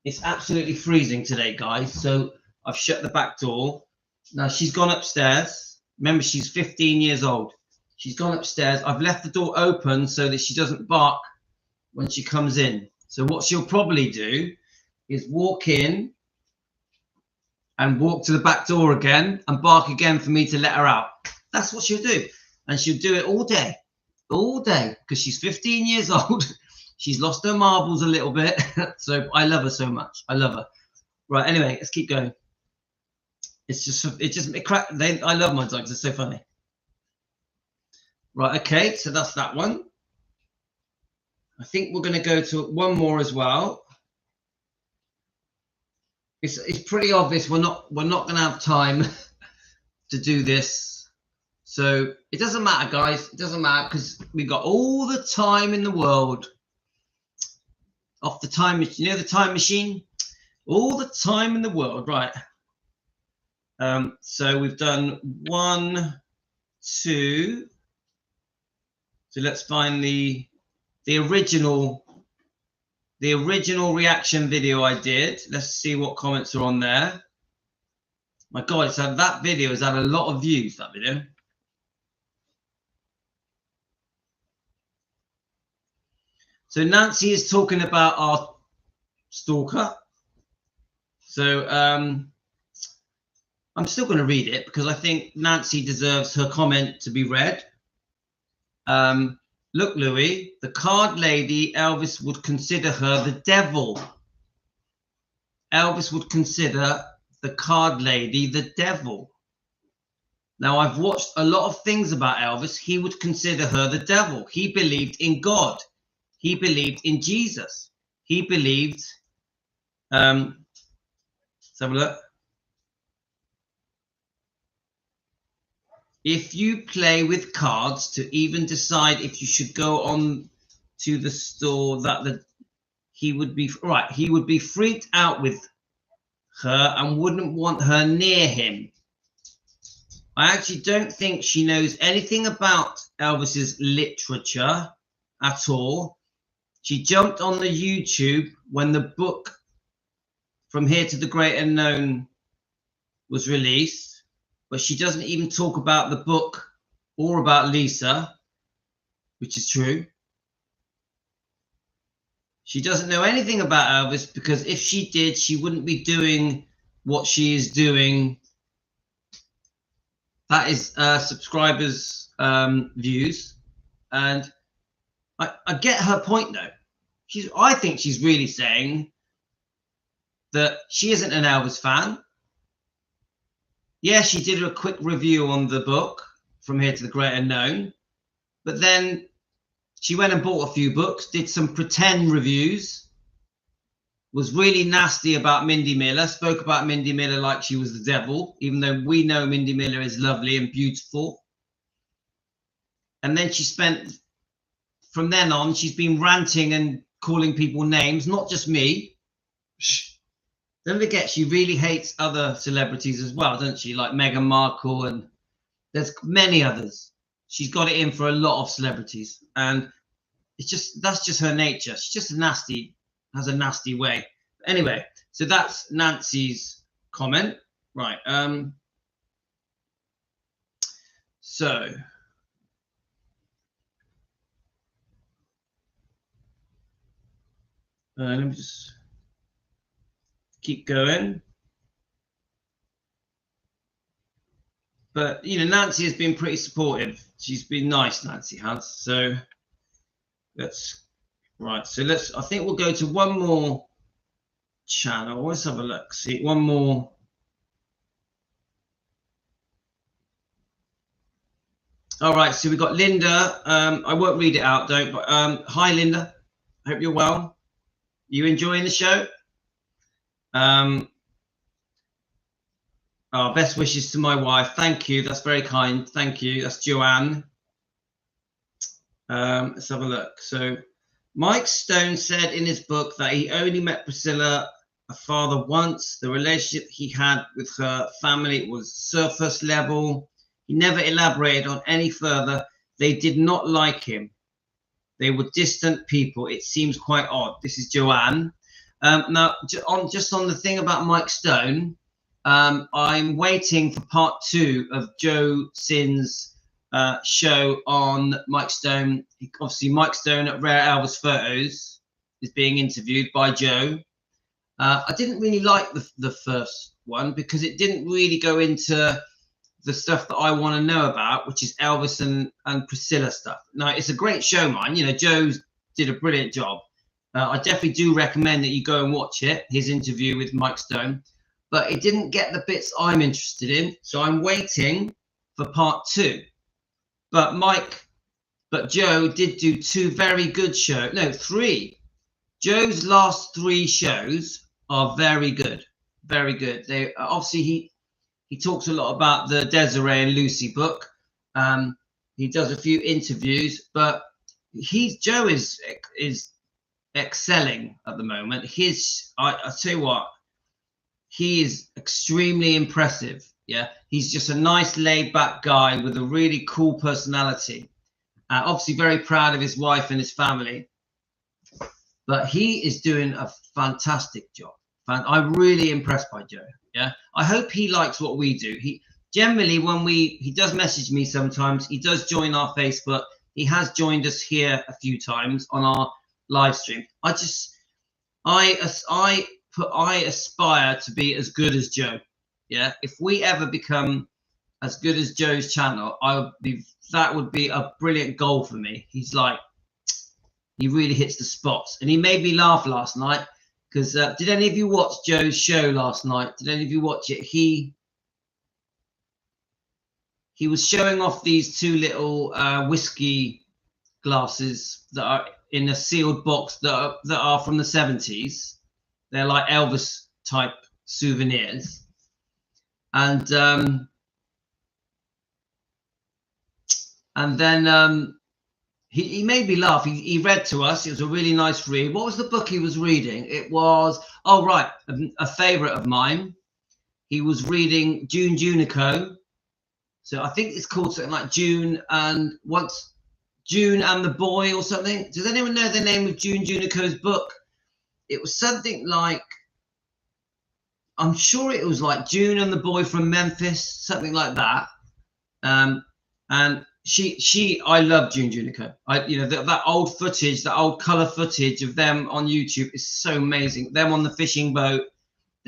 It's absolutely freezing today, guys. So I've shut the back door. Now she's gone upstairs. Remember, she's 15 years old. She's gone upstairs. I've left the door open so that she doesn't bark when she comes in. So what she'll probably do is walk in and walk to the back door again and bark again for me to let her out. That's what she'll do. And she'll do it all day, because she's 15 years old. She's lost her marbles a little bit. So I love her so much. I love her. Right, anyway, let's keep going. I love my dogs. It's so funny. Right, okay, so that's that one. I think we're going to go to one more as well. It's pretty obvious we're not going to have time to do this. So it doesn't matter, guys. It doesn't matter, because we've got all the time in the world. Off the time machine, you know, the time machine, all the time in the world, right? So we've done 1, 2. So let's find the original reaction video I did. Let's see what comments are on there. My God, that video has had a lot of views. That video. So Nancy is talking about our stalker. So I'm still going to read it because I think Nancy deserves her comment to be read. Look, Louis, the card lady, Elvis would consider her the devil. Elvis would consider the card lady the devil. Now, I've watched a lot of things about Elvis. He would consider her the devil. He believed in God. He believed in Jesus. He believed, let's have a look. If you play with cards to even decide if you should go on to the store, he would be right. He would be freaked out with her and wouldn't want her near him. I actually don't think she knows anything about Elvis's literature at all. She jumped on the YouTube when the book From Here to the Great Unknown was released, but she doesn't even talk about the book or about Lisa, which is true. She doesn't know anything about Elvis, because if she did, she wouldn't be doing what she is doing. That is subscribers' views, and I get her point though. I think she's really saying that she isn't an Elvis fan. Yeah, she did a quick review on the book From Here to the Great Unknown, but then she went and bought a few books, did some pretend reviews, was really nasty about Mindy Miller, spoke about Mindy Miller like she was the devil, even though we know Mindy Miller is lovely and beautiful. And then she spent, from then on, she's been ranting and calling people names, not just me. Don't forget, she really hates other celebrities as well, doesn't she? Like Meghan Markle, and there's many others. She's got it in for a lot of celebrities, and that's just her nature. She's just has a nasty way. Anyway, so that's Nancy's comment, right? So let me just keep going. But you know, Nancy has been pretty supportive. She's been nice, Nancy has. So that's right. So I think we'll go to one more channel. Let's have a look. See, one more. All right. So we've got Linda. I won't read it out, don't. But hi, Linda. Hope you're well. You enjoying the show? Oh, best wishes to my wife. Thank you. That's very kind. Thank you. That's Joanne. Let's have a look. So Mike Stone said in his book that he only met Priscilla, a father, once. The relationship he had with her family was surface level. He never elaborated on any further. They did not like him. They were distant people. It seems quite odd. This is Joanne. Now, just on the thing about Mike Stone, I'm waiting for part 2 of Joe Sin's show on Mike Stone. Obviously, Mike Stone at Rare Elvis Photos is being interviewed by Joe. I didn't really like the first one because it didn't really go into the stuff that I want to know about, which is Elvis and Priscilla stuff. Now, it's a great show, man. You know, Joe did a brilliant job. I definitely do recommend that you go and watch it, his interview with Mike Stone. But it didn't get the bits I'm interested in, so I'm waiting for part 2. But Joe did do 2 very good shows. No, 3. Joe's last 3 shows are very good, very good. They obviously he talks a lot about the Desiree and Lucy book. He does a few interviews, but Joe is excelling at the moment. I tell you what, he is extremely impressive. Yeah, he's just a nice laid-back guy with a really cool personality. Obviously very proud of his wife and his family, but he is doing a fantastic job. I'm really impressed by Joe. Yeah, I hope he likes what we do. He generally, he does message me sometimes. He does join our Facebook. He has joined us here a few times on our live stream. I aspire to be as good as Joe. Yeah, if we ever become as good as Joe's channel, that would be a brilliant goal for me. He really hits the spots, and he made me laugh last night because did any of you watch Joe's show last night? Did any of you watch it? He he was showing off these two little whiskey glasses that are in a sealed box that are from the 70s. They're like Elvis type souvenirs. And then he made me laugh. He read to us. It was a really nice read. What was the book he was reading? It was, oh, right, a favorite of mine. He was reading June Junico. So I think it's called something like June and the Boy or something. Does anyone know the name of June Junico's book? It was something like, I'm sure it was like June and the Boy from Memphis, something like that. And I love June Junico. That old footage, that old color footage of them on YouTube is so amazing. Them on the fishing boat.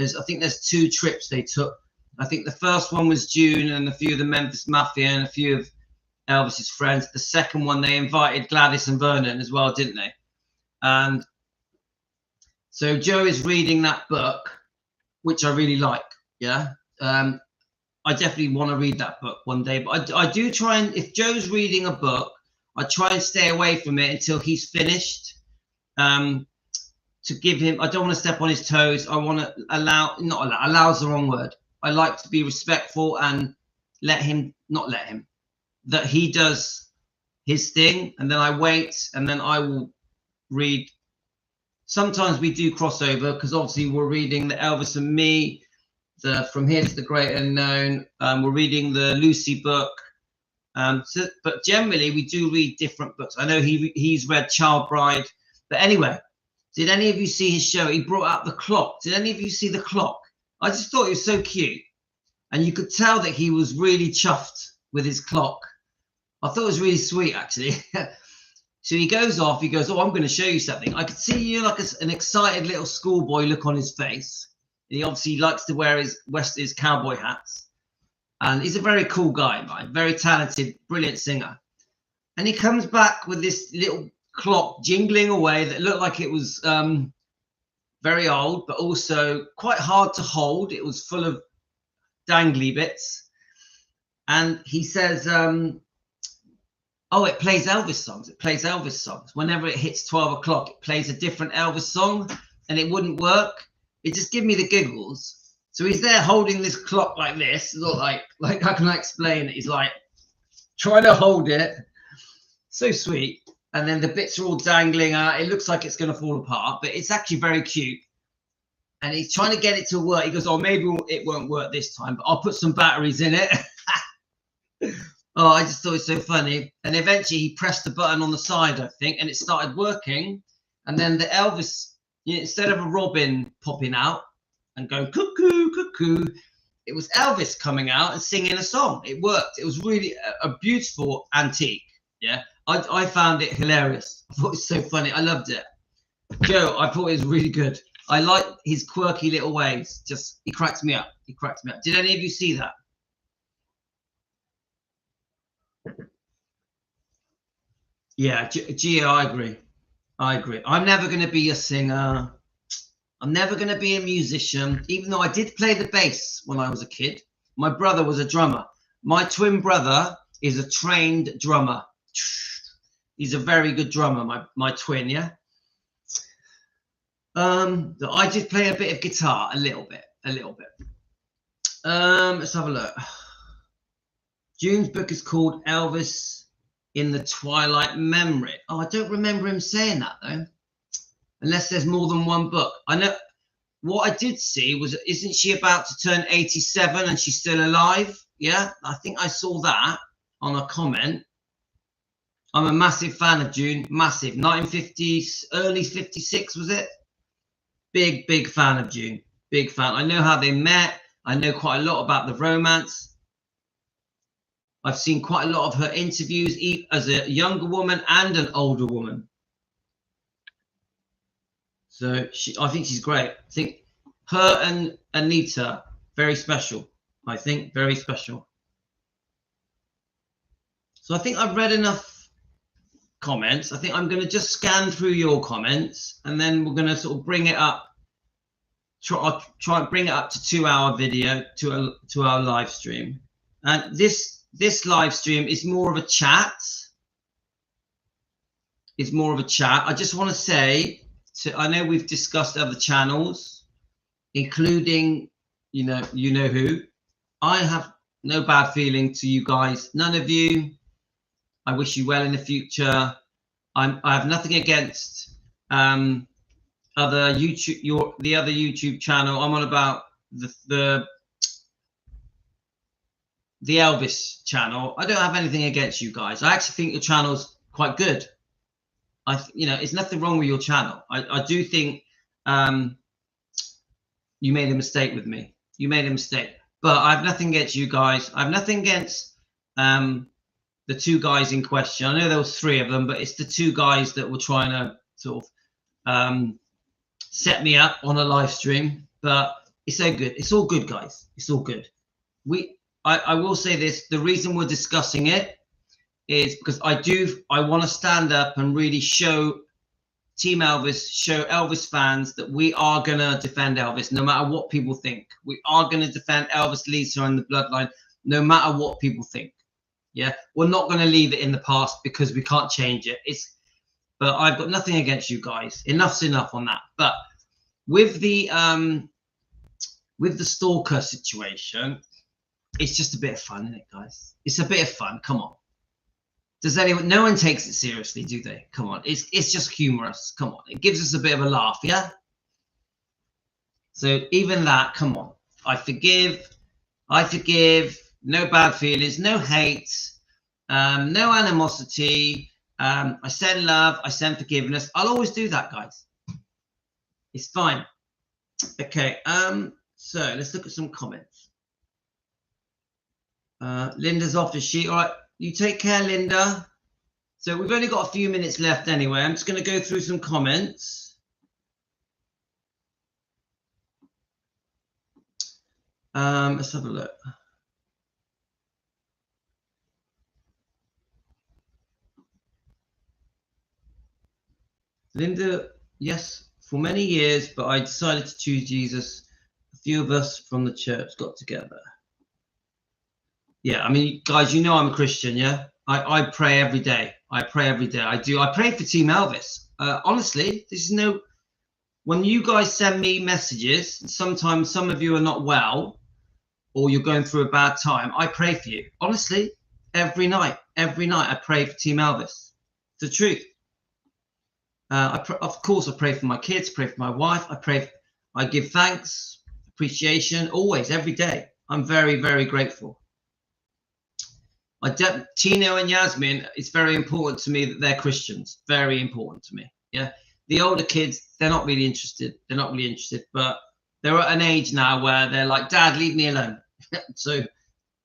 I think there's 2 trips they took. I think the first one was June and a few of the Memphis Mafia and a few of Elvis's friends. The second one, they invited Gladys and Vernon as well, didn't they? And so Joe is reading that book, which I really like. Yeah. I definitely want to read that book one day. But I do try, and if Joe's reading a book, I try and stay away from it until he's finished. To give him, I don't want to step on his toes. I want to allow is the wrong word. I like to be respectful and that he does his thing, and then I wait, and then I will read. Sometimes we do crossover because obviously we're reading the Elvis and Me, the From Here to the Great Unknown. We're reading the Lucy book. But generally we do read different books. I know he's read Child Bride. But anyway, did any of you see his show? He brought out the clock. Did any of you see the clock? I just thought it was so cute. And you could tell that he was really chuffed with his clock. I thought it was really sweet, actually. So he goes off. He goes, oh, I'm going to show you something. I could see like an excited little schoolboy look on his face. He obviously likes to wear his cowboy hats. And he's a very cool guy, right? Very talented, brilliant singer. And he comes back with this little clock jingling away that looked like it was very old, but also quite hard to hold. It was full of dangly bits. And he says, oh, it plays Elvis songs. It plays Elvis songs. Whenever it hits 12 o'clock, it plays a different Elvis song, and it wouldn't work. It just gave me the giggles. So he's there holding this clock like this. It's not like how can I explain it? He's like trying to hold it. So sweet. And then the bits are all dangling out. It looks like it's going to fall apart, but it's actually very cute. And he's trying to get it to work. He goes, oh, maybe it won't work this time, but I'll put some batteries in it. Oh, I just thought it was so funny. And eventually he pressed the button on the side, I think, and it started working. And then the Elvis, instead of a robin popping out and going cuckoo, cuckoo, it was Elvis coming out and singing a song. It worked. It was really a beautiful antique. Yeah, I found it hilarious. I thought it was so funny. I loved it. Joe, I thought it was really good. I like his quirky little ways. Just, he cracks me up. He cracks me up. Did any of you see that? Yeah, Gio, I agree. I agree. I'm never going to be a singer. I'm never going to be a musician, even though I did play the bass when I was a kid. My brother was a drummer. My twin brother is a trained drummer. He's a very good drummer, my twin, yeah. I did play a bit of guitar, a little bit. Let's have a look. June's book is called Elvis in the Twilight Memory. Oh, I don't remember him saying that though, unless there's more than one book. I know what I did see was, isn't she about to turn 87 and she's still alive? Yeah, I think I saw that on a comment. I'm a massive fan of June, massive. 1950s, early 56 was it? Big fan of June, big fan. I know how they met. I know quite a lot about the romance. I've seen quite a lot of her interviews as a younger woman and an older woman. So I think she's great. I think her and Anita, very special. I think very special. So I think I've read enough comments. I think I'm going to just scan through your comments, and then we're going to sort of bring it up. I'll try and bring it up to 2-hour video to our live stream. And this this live stream is more of a chat. It's more of a chat. I just want to say, I know we've discussed other channels, including, you know who. I have no bad feeling to you guys. None of you. I wish you well in the future. I have nothing against other YouTube, the other YouTube channel. I'm on about the Elvis channel. I don't have anything against you guys. I actually think your channel's quite good. It's nothing wrong with your channel. I do think you made a mistake with me. You made a mistake. But I have nothing against you guys. I have nothing against the two guys in question. I know there was 3 of them, but it's the 2 guys that were trying to sort of set me up on a live stream. But it's so good. It's all good, guys. It's all good. I will say this. The reason we're discussing it is because I want to stand up and really show Team Elvis, show Elvis fans that we are going to defend Elvis no matter what people think. We are going to defend Elvis, Lisa, and the bloodline no matter what people think. Yeah, we're not going to leave it in the past because we can't change it. But I've got nothing against you guys. Enough's enough on that. But with the stalker situation, it's just a bit of fun, isn't it, guys? It's a bit of fun. Come on. No one takes it seriously, do they? Come on. It's just humorous. Come on. It gives us a bit of a laugh, yeah? So even that, come on. I forgive. No bad feelings, no hate, no animosity. I send love, I send forgiveness. I'll always do that, guys. It's fine. Okay, so let's look at some comments. Linda's off the sheet. All right, you take care, Linda. So we've only got a few minutes left anyway. I'm just going to go through some comments. Let's have a look. Linda, yes, for many years, but I decided to choose Jesus. A few of us from the church got together. Yeah, I mean, guys, you know I'm a Christian, yeah? I pray every day. I pray every day. I do. I pray for Team Elvis. Honestly, when you guys send me messages, sometimes some of you are not well or you're going through a bad time, I pray for you. Honestly, every night I pray for Team Elvis. It's the truth. Of course, I pray for my kids, pray for my wife. I give thanks, appreciation, always, every day. I'm very, very grateful. Tino and Yasmin, it's very important to me that they're Christians. Very important to me. Yeah. The older kids, they're not really interested. But they're at an age now where they're like, Dad, leave me alone. So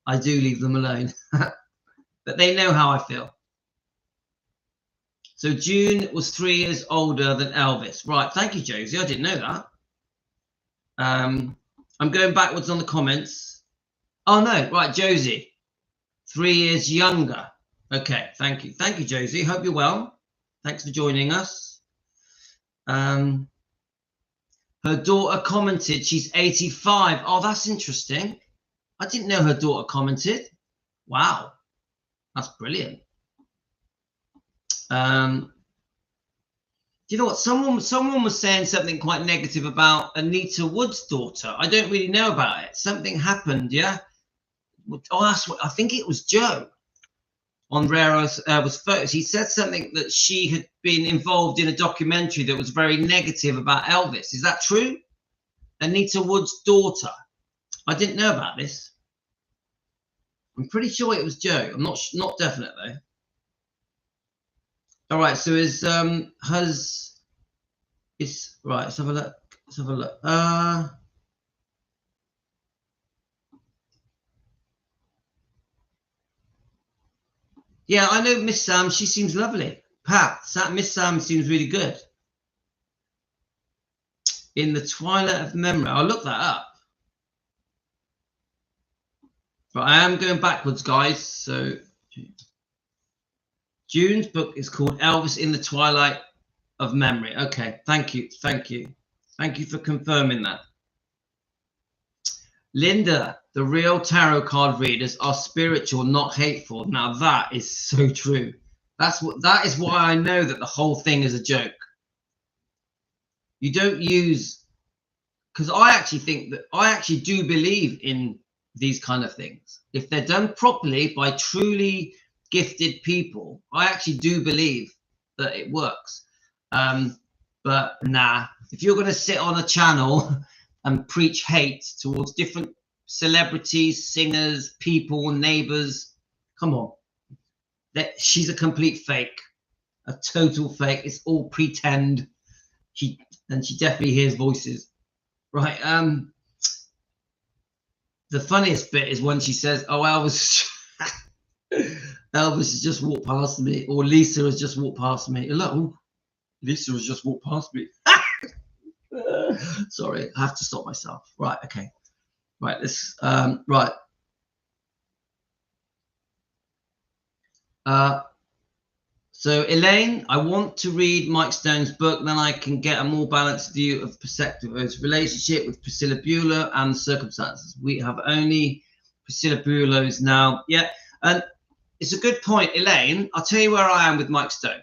I do leave them alone. But they know how I feel. So June was 3 years older than Elvis. Right. Thank you, Josie. I didn't know that. I'm going backwards on the comments. Oh, no. Right, Josie. 3 years younger. Okay. Thank you. Thank you, Josie. Hope you're well. Thanks for joining us. Her daughter commented she's 85. Oh, that's interesting. I didn't know her daughter commented. Wow. That's brilliant. You know what? Someone was saying something quite negative about Anita Wood's daughter. I don't really know about it. Something happened, yeah. Oh, that's what I think it was Joe on Rare was Photos. He said something that she had been involved in a documentary that was very negative about Elvis. Is that true? Anita Wood's daughter. I didn't know about this. I'm pretty sure it was Joe. I'm not definite though. All right, so it's right. Let's have a look. Yeah, I know Miss Sam. She seems lovely. Miss Sam seems really good. In the Twilight of Memory. I'll look that up. But I am going backwards, guys. So June's book is called Elvis in the Twilight of Memory. Okay, thank you for confirming that. Linda, The real tarot card readers are spiritual, not hateful. Now that is so true. That is why I know that the whole thing is a joke. You don't use, because I actually do believe in these kind of things. If they're done properly by truly gifted people, I actually do believe that it works. But nah, if you're going to sit on a channel and preach hate towards different celebrities, singers, people, neighbors, come on. She's a complete fake, a total fake. It's all pretend. She definitely hears voices, right? The funniest bit is when she says, "Oh, Elvis has just walked past me," or "Lisa has just walked past me." Hello, Lisa has just walked past me. Sorry, I have to stop myself. Right, okay, right. This right. So Elaine, I want to read Mike Stone's book, then I can get a more balanced view of perspective of his relationship with Priscilla Bueller and the circumstances. We have only Priscilla Bueller's now. Yeah, and it's a good point, Elaine. I'll tell you where I am with Mike Stone.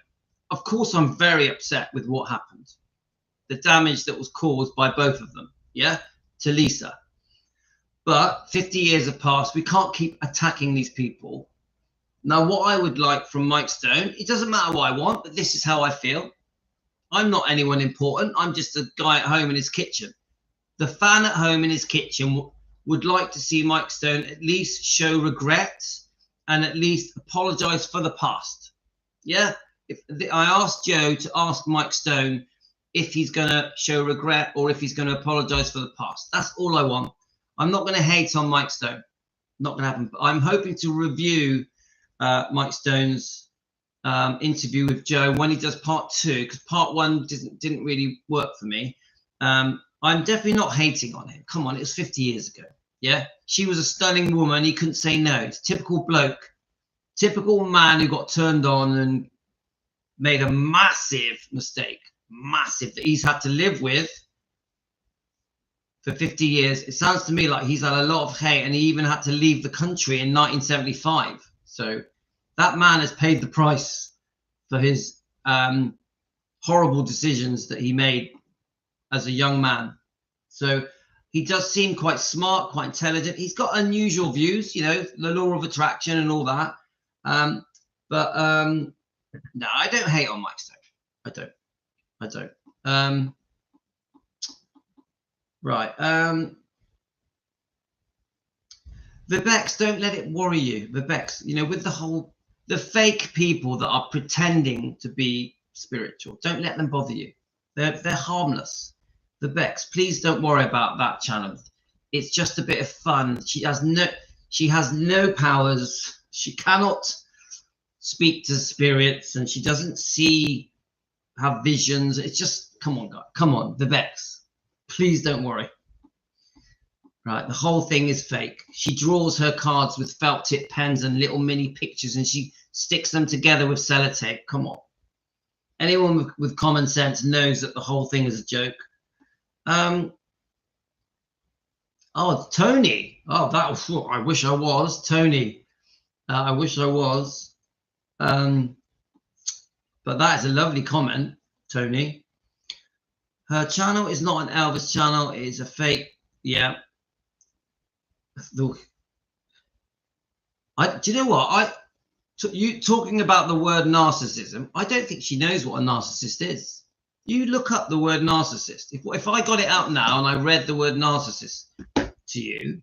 Of course, I'm very upset with what happened, the damage that was caused by both of them, yeah, to Lisa. But 50 years have passed. We can't keep attacking these people. Now, what I would like from Mike Stone, it doesn't matter what I want, but this is how I feel. I'm not anyone important. I'm just a guy at home in his kitchen. The fan at home in his kitchen would like to see Mike Stone at least show regret and at least apologize for the past. Yeah. I asked Joe to ask Mike Stone if he's going to show regret or if he's going to apologize for the past. That's all I want. I'm not going to hate on Mike Stone. Not going to happen. I'm hoping to review Mike Stone's interview with Joe when he does part 2, because part 1 didn't really work for me. I'm definitely not hating on him. Come on, it was 50 years ago. Yeah, she was a stunning woman. He couldn't say no. It's typical bloke, typical man who got turned on and made a massive mistake, massive, that he's had to live with for 50 years. It sounds to me like he's had a lot of hate, and he even had to leave the country in 1975. So that man has paid the price for his horrible decisions that he made as a young man. So he does seem quite smart, quite intelligent. He's got unusual views, you know, the law of attraction and all that. But no, I don't hate on Mike Stone. I don't. Right. Vivek, don't let it worry you. Vivek, you know, with the fake people that are pretending to be spiritual, don't let them bother you. They're harmless. Vivek, please don't worry about that channel. It's just a bit of fun. She has no powers. She cannot speak to spirits, and she doesn't have visions. It's just, come on, God, come on, Vivek. Please don't worry. Right, the whole thing is fake. She draws her cards with felt tip pens and little mini pictures, and she sticks them together with sellotape. Come on. Anyone with common sense knows that the whole thing is a joke. Oh, Tony. Oh, that was, I wish I was. Tony. I wish I was. But that is a lovely comment, Tony. Her channel is not an Elvis channel. It is a fake. Yeah. Do you know what? You talking about the word narcissism, I don't think she knows what a narcissist is. You look up the word narcissist. If I got it out now and I read the word narcissist to you,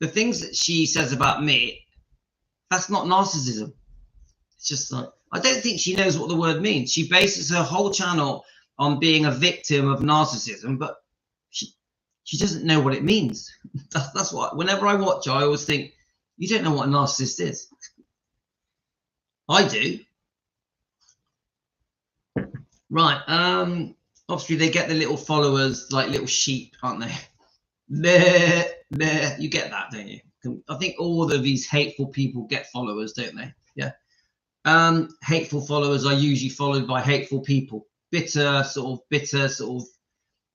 the things that she says about me, that's not narcissism. It's just like, I don't think she knows what the word means. She bases her whole channel on being a victim of narcissism, but she doesn't know what it means. That's why whenever I watch her, I always think, you don't know what a narcissist is. I do. Right. Obviously, they get the little followers like little sheep, aren't they? Meh. You get that, don't you? I think all of these hateful people get followers, don't they? Yeah. Hateful followers are usually followed by hateful people. Bitter, sort of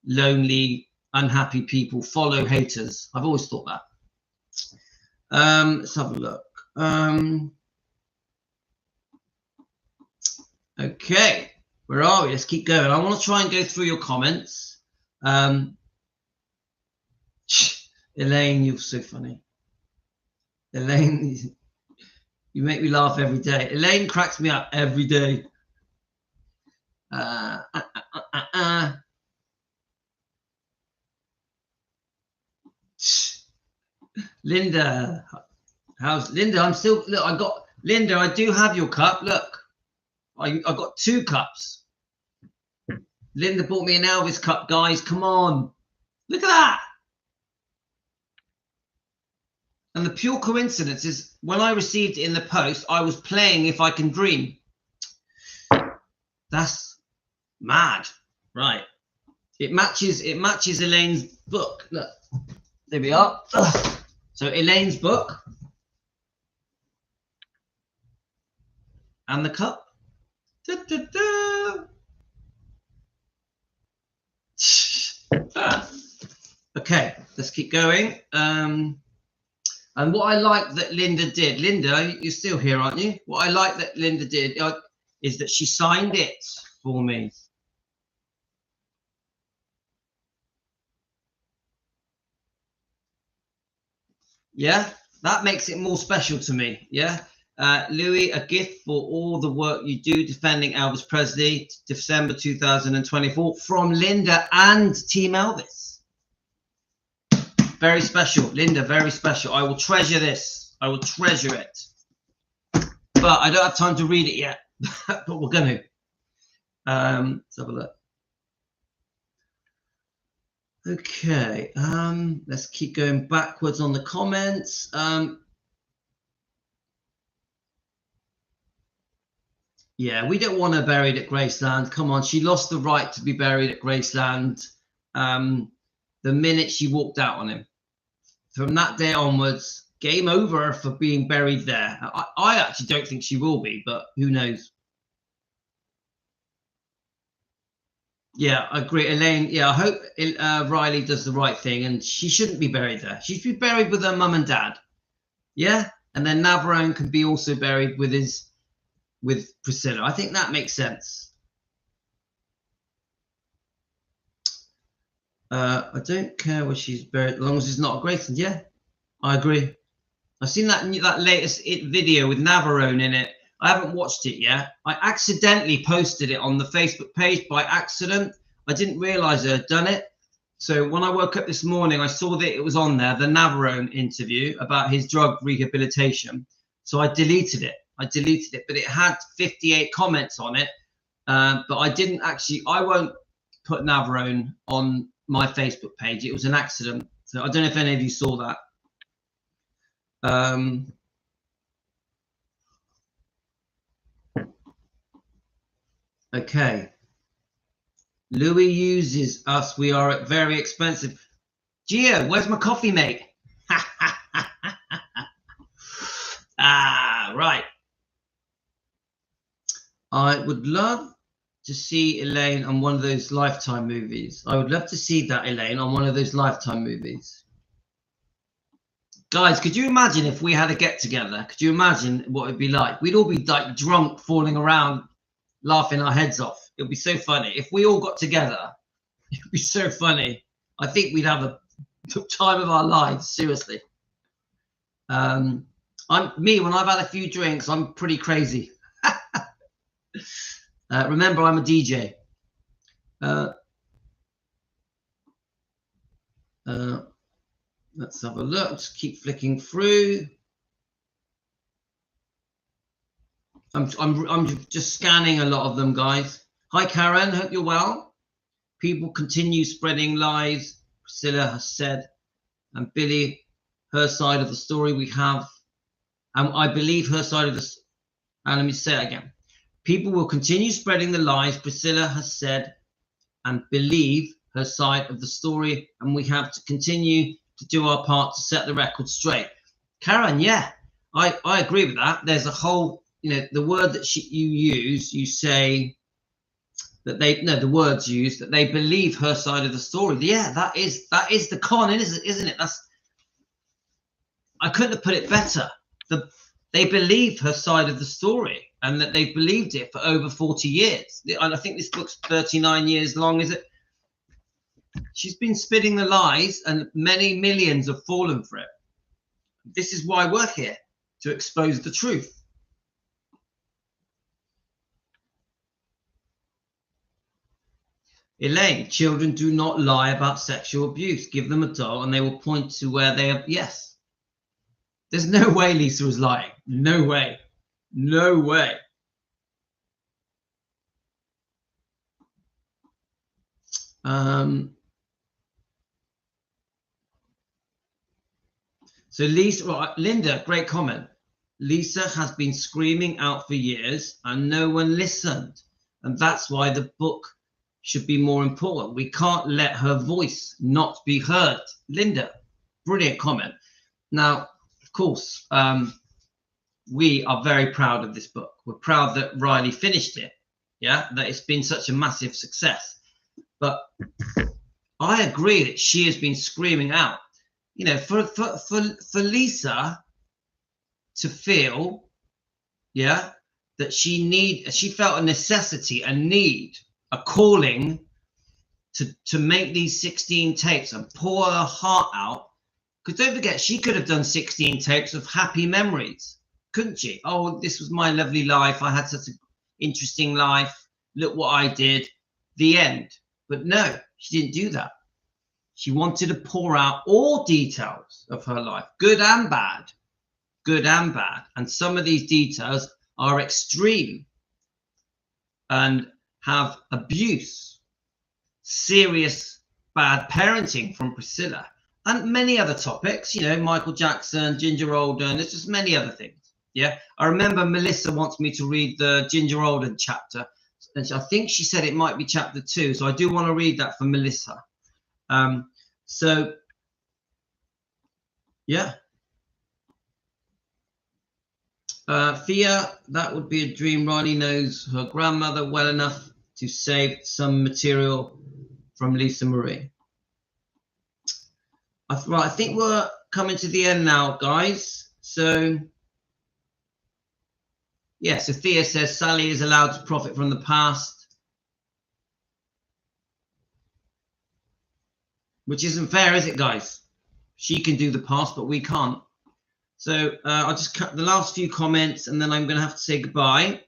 lonely, unhappy people follow haters. I've always thought that. Let's have a look. Okay, where are we? Let's keep going. I want to try and go through your comments. Elaine, you're so funny. Elaine, you make me laugh every day. Elaine cracks me up every day. Linda, how's Linda? I'm still, look, I got Linda, I do have your cup. Look, I got 2 cups. Linda bought me an Elvis cup, guys. Come on, look at that. And the pure coincidence is when I received it in the post, I was playing If I Can Dream. That's mad, right? It matches Elaine's book. Look, there we are. Ugh. So Elaine's book and the cup. Da, da, da. Okay, let's keep going. And what I like that Linda did, Linda, you're still here, aren't you? What I like that Linda did is that she signed it for me. Yeah, that makes it more special to me. Yeah. Louis, a gift for all the work you do defending Elvis Presley, December 2024, from Linda and Team Elvis. Very special, Linda, very special. I will treasure this. I will treasure it. But I don't have time to read it yet. But we're going to. Let's have a look. Okay. Let's keep going backwards on the comments. Yeah, we don't want her buried at Graceland. Come on, she lost the right to be buried at Graceland the minute she walked out on him. From that day onwards, game over for being buried there. I actually don't think she will be, but who knows? Yeah, I agree, Elaine. Yeah, I hope Riley does the right thing, and she shouldn't be buried there. She should be buried with her mum and dad. Yeah, and then Navarone can be also buried with Priscilla. I think that makes sense. I don't care where she's buried as long as it's not a Graceland. Yeah, I agree. I've seen that latest video with Navarone in it. I haven't watched it yet. I accidentally posted it on the Facebook page by accident. I didn't realize I had done it. So when I woke up this morning, I saw that it was on there, the Navarone interview about his drug rehabilitation. So I deleted it. But it had 58 comments on it. But I didn't actually, I won't put Navarone on my Facebook page. It was an accident. So I don't know if any of you saw that. Okay. Louis uses us. We are very expensive. Gio, where's my coffee, mate? Right. I would love to see Elaine on one of those Lifetime movies. I would love to see that, Elaine, on one of those Lifetime movies. Guys, could you imagine if we had a get-together? Could you imagine what it'd be like? We'd all be like drunk, falling around, laughing our heads off. It would be so funny. If we all got together, it would be so funny. I think we'd have a time of our lives, seriously. When I've had a few drinks, I'm pretty crazy. Remember, I'm a DJ. Let's have a look. Just keep flicking through. I'm just scanning a lot of them, guys. Hi, Karen. Hope you're well. People continue spreading lies. Priscilla has said, and Billy, her side of the story we have. And I believe her side of this. And let me say it again. People will continue spreading the lies Priscilla has said and believe her side of the story. And we have to continue to do our part to set the record straight. Karen, yeah, I agree with that. There's a whole, the word that you use, you say, that they no the words used that they believe her side of the story. Yeah, that is the con, isn't it? That's, I couldn't have put it better. They believe her side of the story, and that they've believed it for over 40 years. And I think this book's 39 years long, is it? She's been spitting the lies, and many millions have fallen for it. This is why we're here, to expose the truth. Elaine, children do not lie about sexual abuse. Give them a doll and they will point to where they are. Yes. There's no way Lisa was lying. No way. No way. So Lisa, well, Linda, great comment. Lisa has been screaming out for years and no one listened. And that's why the book should be more important. We can't let her voice not be heard. Linda, brilliant comment. Now, of course, we are very proud of this book. We're proud that Riley finished it. Yeah, that it's been such a massive success. But I agree that she has been screaming out. You know, for Lisa to feel, yeah, that she felt a necessity, a need, a calling to make these 16 tapes and pour her heart out. Because don't forget, she could have done 16 tapes of happy memories, couldn't she? Oh, this was my lovely life. I had such an interesting life. Look what I did. The end. But no, she didn't do that. She wanted to pour out all details of her life, good and bad. Good and bad. And some of these details are extreme and have abuse, serious bad parenting from Priscilla, and many other topics, you know, Michael Jackson, Ginger Alden, there's just many other things. Yeah, I remember Melissa wants me to read the Ginger Alden chapter, and I think she said it might be chapter 2, so I do want to read that for Melissa. So yeah. Thea, that would be a dream. Riley knows her grandmother well enough to save some material from Lisa Marie. Right, I think we're coming to the end now, guys. So, yeah, so Thea says Sally is allowed to profit from the past, which isn't fair, is it, guys? She can do the past, but we can't. So I'll just cut the last few comments and then I'm going to have to say goodbye.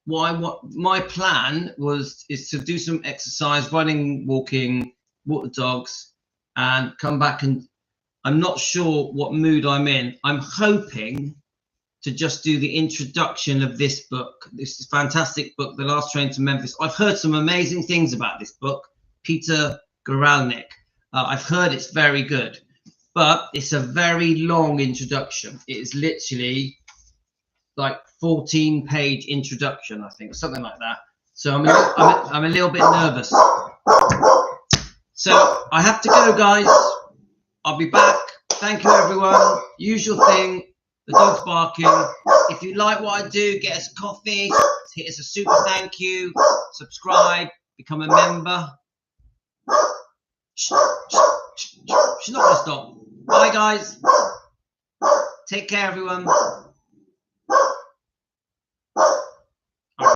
What my plan is to do some exercise, running, walking, walk the dogs, and come back. And I'm not sure what mood I'm in. I'm hoping to just do the introduction of this book. This is a fantastic book, The Last Train to Memphis. I've heard some amazing things about this book. Peter Goralnik. I've heard it's very good. But it's a very long introduction. It is literally like 14-page introduction, I think, something like that. So I'm a little bit nervous. So I have to go, guys. I'll be back. Thank you, everyone. Usual thing, the dog's barking. If you like what I do, get us a coffee, hit us a super thank you, subscribe, become a member. She's not going to stop. Bye, guys. Take care, everyone.